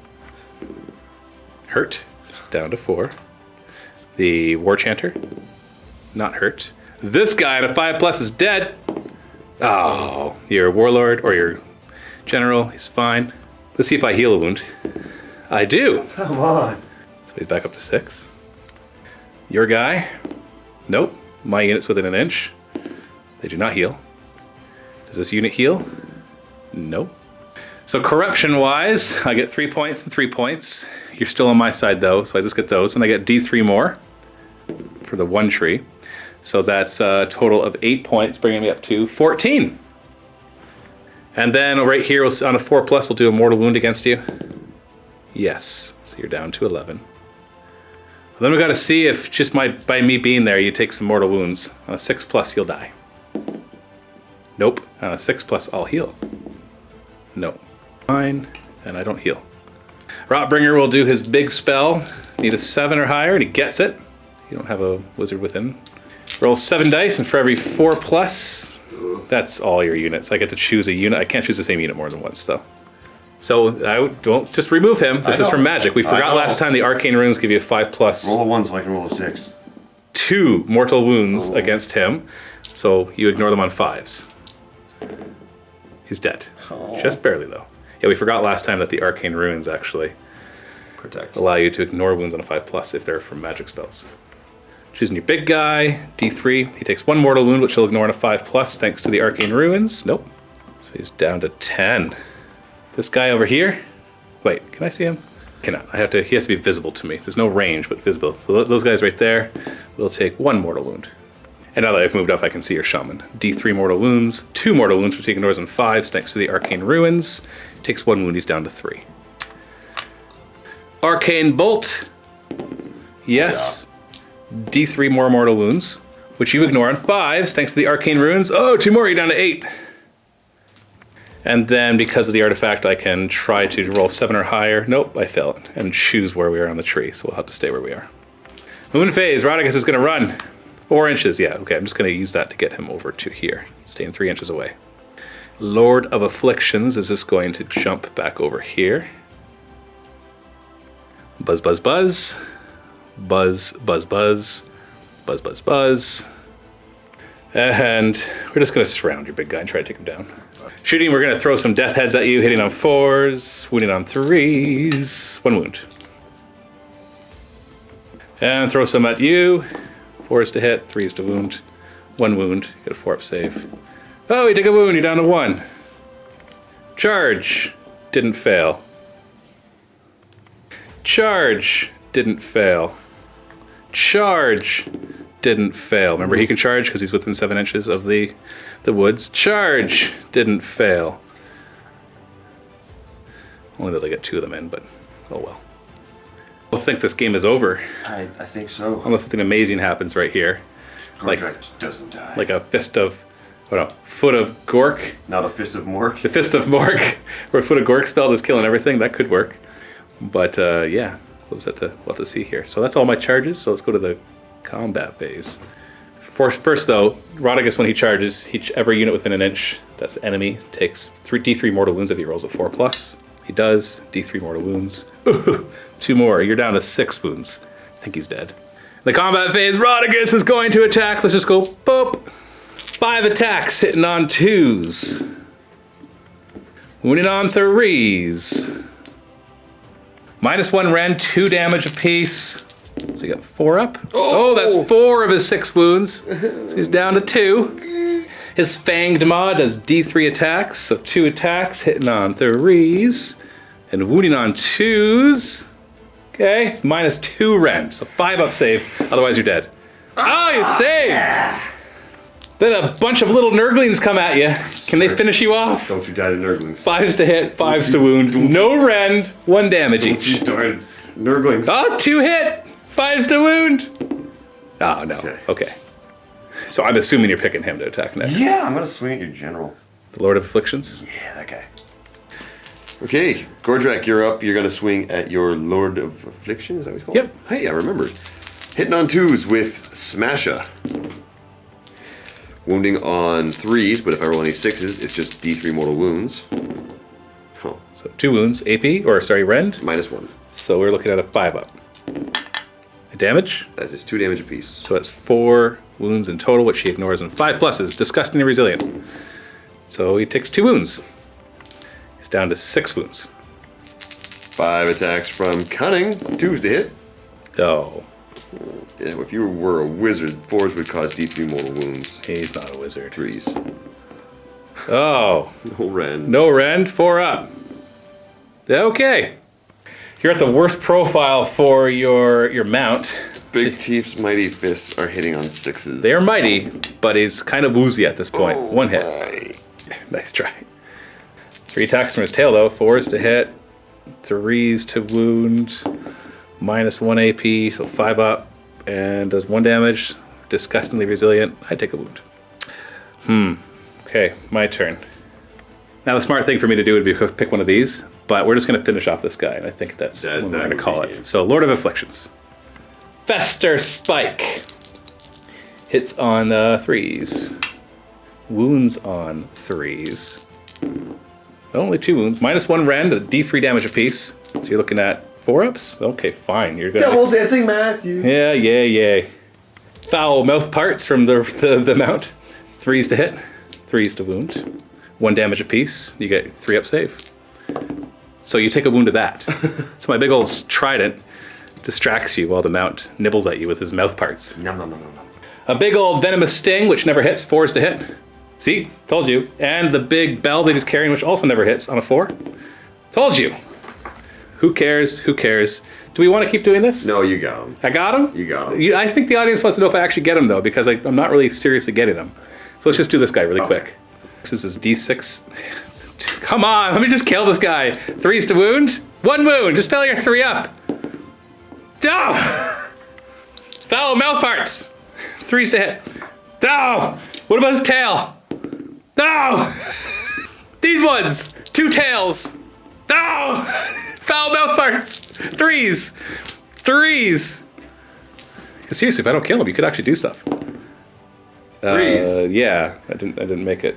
Hurt, down to 4. The War Chanter, not hurt. This guy on a 5+ is dead. Oh, your Warlord or your General, he's fine. Let's see if I heal a wound. I do. Come on. So he's back up to 6. Your guy, nope. My unit's within an inch. They do not heal. Does this unit heal? No. So corruption-wise, I get 3 points and 3 points. You're still on my side though, so I just get those, and I get D3 more for the one tree. So that's a total of 8 points, bringing me up to 14. And then right here, on a 4+, we'll do a mortal wound against you. Yes, so you're down to 11. Then we got to see if just by me being there, you take some mortal wounds. On a 6+, you'll die. Nope. On a 6+, I'll heal. No. Fine, and I don't heal. Rotbringer will do his big spell. Need a 7 or higher, and he gets it. You don't have a wizard within. Roll 7 dice, and for every 4+, that's all your units. I get to choose a unit. I can't choose the same unit more than once, though. So I don't just remove him. This is from Magic. We forgot last time the arcane runes give you a 5+. Roll a 1 so I can roll a 6. 2 mortal wounds against him. So you ignore them on 5s. He's dead. Oh. Just barely though. Yeah, we forgot last time that the arcane runes actually Protect. allow you to ignore wounds on a 5+ if they're from magic spells. Choosing your big guy, D3. He takes 1 mortal wound, which he'll ignore on a 5+ thanks to the arcane ruins. Nope. So he's down to 10. This guy over here, wait, can I see him? Cannot. He has to be visible to me. There's no range, but visible. So those guys right there will take 1 mortal wound. And now that I've moved up, I can see your shaman. D3 mortal wounds, 2 mortal wounds, which he ignores on 5s thanks to the arcane ruins. Takes 1 wound, he's down to 3. Arcane bolt, yes. Yeah. D3 more mortal wounds, which you ignore on 5s thanks to the arcane ruins. Oh, 2 more, you're down to 8. And then because of the artifact, I can try to roll 7 or higher. Nope, I failed. And choose where we are on the tree, so we'll have to stay where we are. Moon phase, Rodriguez is gonna run. 4 inches, yeah, okay, I'm just gonna use that to get him over to here. Staying 3 inches away. Lord of Afflictions is just going to jump back over here. Buzz, buzz, buzz. Buzz, buzz, buzz. Buzz, buzz, buzz. And we're just gonna surround your big guy and try to take him down. Shooting, we're gonna throw some death heads at you, hitting on 4s, wounding on 3s. 1 wound. And throw some at you. 4s to hit, 3s to wound. 1 wound, get a 4-up save. Oh, you take a wound, you're down to 1. Charge, didn't fail. Charge, didn't fail. Charge, didn't fail. Remember, he can charge because he's within 7 inches of the woods. Charge, didn't fail. Only that I get 2 of them in, but oh well. I think this game is over. I think so. Unless something amazing happens right here. Gordrak doesn't die. Like a fist of, oh no, foot of Gork. Not a fist of Mork. The fist of Mork, or a foot of Gork spell just killing everything. That could work. But yeah, we'll have to see here. So that's all my charges. So let's go to the combat phase. First though, Rodriguez, when he charges, every unit within an inch that's enemy takes D3 mortal wounds if he rolls a 4+. He does, D3 mortal wounds. 2 more, you're down to 6 wounds. I think he's dead. The combat phase, Rodriguez is going to attack. Let's just go, boop. 5 attacks, hitting on 2s. Wounding on 3s. -1 rend, 2 damage apiece. So you got 4 up. Oh, that's 4 of his 6 wounds. So he's down to 2. His Fanged Maw does D3 attacks, so 2 attacks, hitting on 3s and wounding on 2s. Okay, it's -2 rend, so 5 up save, otherwise you're dead. Oh, you save! Then a bunch of little Nurglings come at you. Can they finish you off? Don't you die to Nurglings. 5s to hit, 5s to wound. No rend, 1 damage each. You die to Nurglings. Oh, 2 hit, 5s to wound. Oh, no. Okay. So I'm assuming you're picking him to attack next. Yeah, I'm gonna swing at your general. The Lord of Afflictions? Yeah, that guy. Okay, Gordrak, you're up. You're gonna swing at your Lord of Affliction, is that what he's called? Yep. Hey, I remembered. Hitting on 2s with Smasha. Wounding on 3s, but if I roll any 6s, it's just D3 mortal wounds. Huh. So 2 wounds, AP, or sorry, rend. -1. So we're looking at a 5 up. A damage? That is 2 damage apiece. So that's 4 wounds in total, which he ignores, and 5 pluses. Disgustingly resilient. So he takes 2 wounds. He's down to 6 wounds. 5 attacks from Cunning. 2s to hit. Oh. Yeah, if you were a wizard, 4s would cause D3 mortal wounds. He's not a wizard. 3s. Oh. No rend. No rend, 4 up. Okay. You're at the worst profile for your mount. Big Teeth's mighty fists are hitting on 6s. They are mighty, but he's kind of woozy at this point. 1 hit. My. Nice try. 3 attacks from his tail, though. 4s to hit, 3s to wound, -1 AP, so 5 up, and does 1 damage. Disgustingly resilient. I take a wound. Okay, my turn. Now the smart thing for me to do would be pick one of these, but we're just going to finish off this guy, and I think that's what we're going to call it. So, Lord of Afflictions. Fester Spike. Hits on 3s. Wounds on 3s. Only 2 wounds. -1 rend, a D3 damage apiece. So you're looking at 4 ups? Okay, fine. You're gonna Double dancing Matthew. Yeah. Foul mouth parts from the mount. 3s to hit, 3s to wound. 1 damage apiece. You get 3 up save. So you take a wound of that. So my big old trident distracts you while the mount nibbles at you with his mouth parts. Nom nom nom nom nom. A big old venomous sting, which never hits, 4s to hit. See? Told you. And the big bell that he's carrying, which also never hits on a 4. Told you. Who cares? Who cares? Do we want to keep doing this? No, you got him. I got him? You got him. I think the audience wants to know if I actually get him, though, because I'm not really seriously getting him. So let's just do this guy really quick. This is D6. Come on, let me just kill this guy. 3s to wound. 1 wound. Just failure 3 up. No! Foul mouth parts. 3s to hit. No! What about his tail? No! These ones! 2 tails! No! Foul mouth parts! 3s! 3s! Seriously, if I don't kill him, you could actually do stuff. 3s? Yeah, I didn't make it.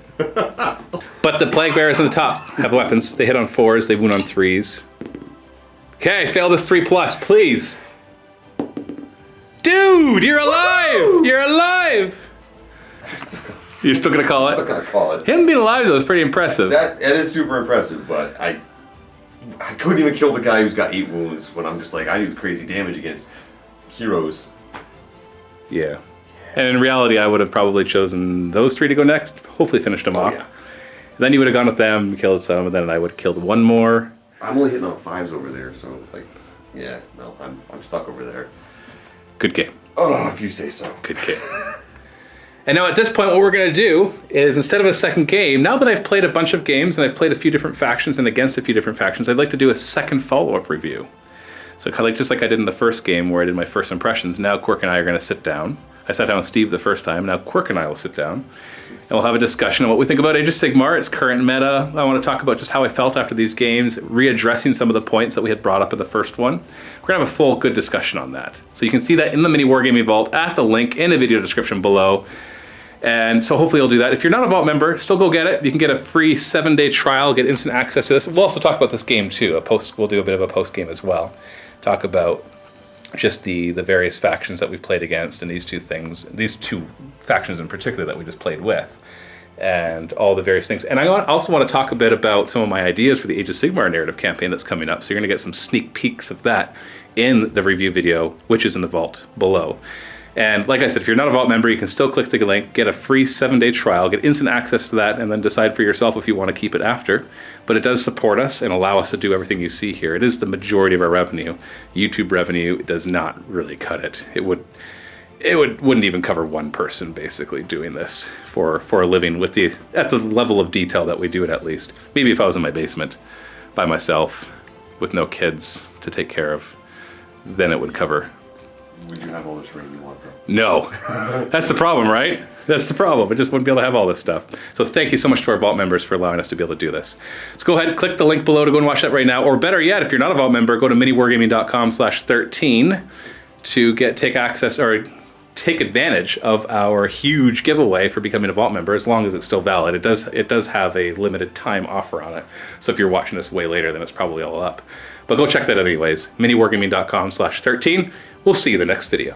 But the Plague Bearers on the top have weapons. They hit on 4s, they wound on 3s. Okay, fail this 3+, please. Dude, you're alive! Woo! You're alive! You're still gonna call it? I'm still gonna call it. Him being alive, though, is pretty impressive. That is super impressive, but I couldn't even kill the guy who's got 8 wounds when I'm just like, I do crazy damage against heroes. Yeah. And in reality, I would have probably chosen those 3 to go next, hopefully finished them off. Yeah. Then you would have gone with them, killed some, and then I would have killed 1 more. I'm only hitting on 5s over there, so like, yeah, no, I'm stuck over there. Good game. Oh, if you say so. Good game. And now at this point, what we're going to do is, instead of a second game, now that I've played a bunch of games and I've played a few different factions and against a few different factions, I'd like to do a second follow-up review. So kind of like, just like I did in the first game where I did my first impressions, now Quirk and I are going to sit down. I sat down with Steve the first time, now Quirk and I will sit down. And we'll have a discussion on what we think about Age of Sigmar, its current meta. I want to talk about just how I felt after these games, readdressing some of the points that we had brought up in the first one. We're going to have a full, good discussion on that. So you can see that in the MiniWarGaming Vault at the link in the video description below. And so hopefully you'll do that. If you're not a Vault member, still go get it. You can get a free 7-day trial, get instant access to this. We'll also talk about this game too. We'll do a bit of a post game as well. Talk about just the various factions that we've played against and these 2 things, these 2 factions in particular that we just played with. and all the various things. And I also want to talk a bit about some of my ideas for the Age of Sigmar narrative campaign that's coming up. So you're going to get some sneak peeks of that in the review video, which is in the vault below. And like I said, if you're not a Vault member, you can still click the link, get a free 7-day trial, get instant access to that, and then decide for yourself if you want to keep it after. But it does support us and allow us to do everything you see here. It is the majority of our revenue. YouTube revenue does not really cut it. It wouldn't even cover one person basically doing this for a living at the level of detail that we do it, at least. Maybe if I was in my basement by myself with no kids to take care of, then it would cover. Would you have all the training you want, though? No. That's the problem, right? That's the problem. I just wouldn't be able to have all this stuff. So thank you so much to our Vault members for allowing us to be able to do this. Let's go ahead and click the link below to go and watch that right now. Or better yet, if you're not a Vault member, go to MiniWarGaming.com/13 to take access or take advantage of our huge giveaway for becoming a Vault member, as long as it's still valid. It does have a limited time offer on it. So if you're watching this way later, then it's probably all up. But go check that out anyways. MiniWarGaming.com/13. We'll see you in the next video.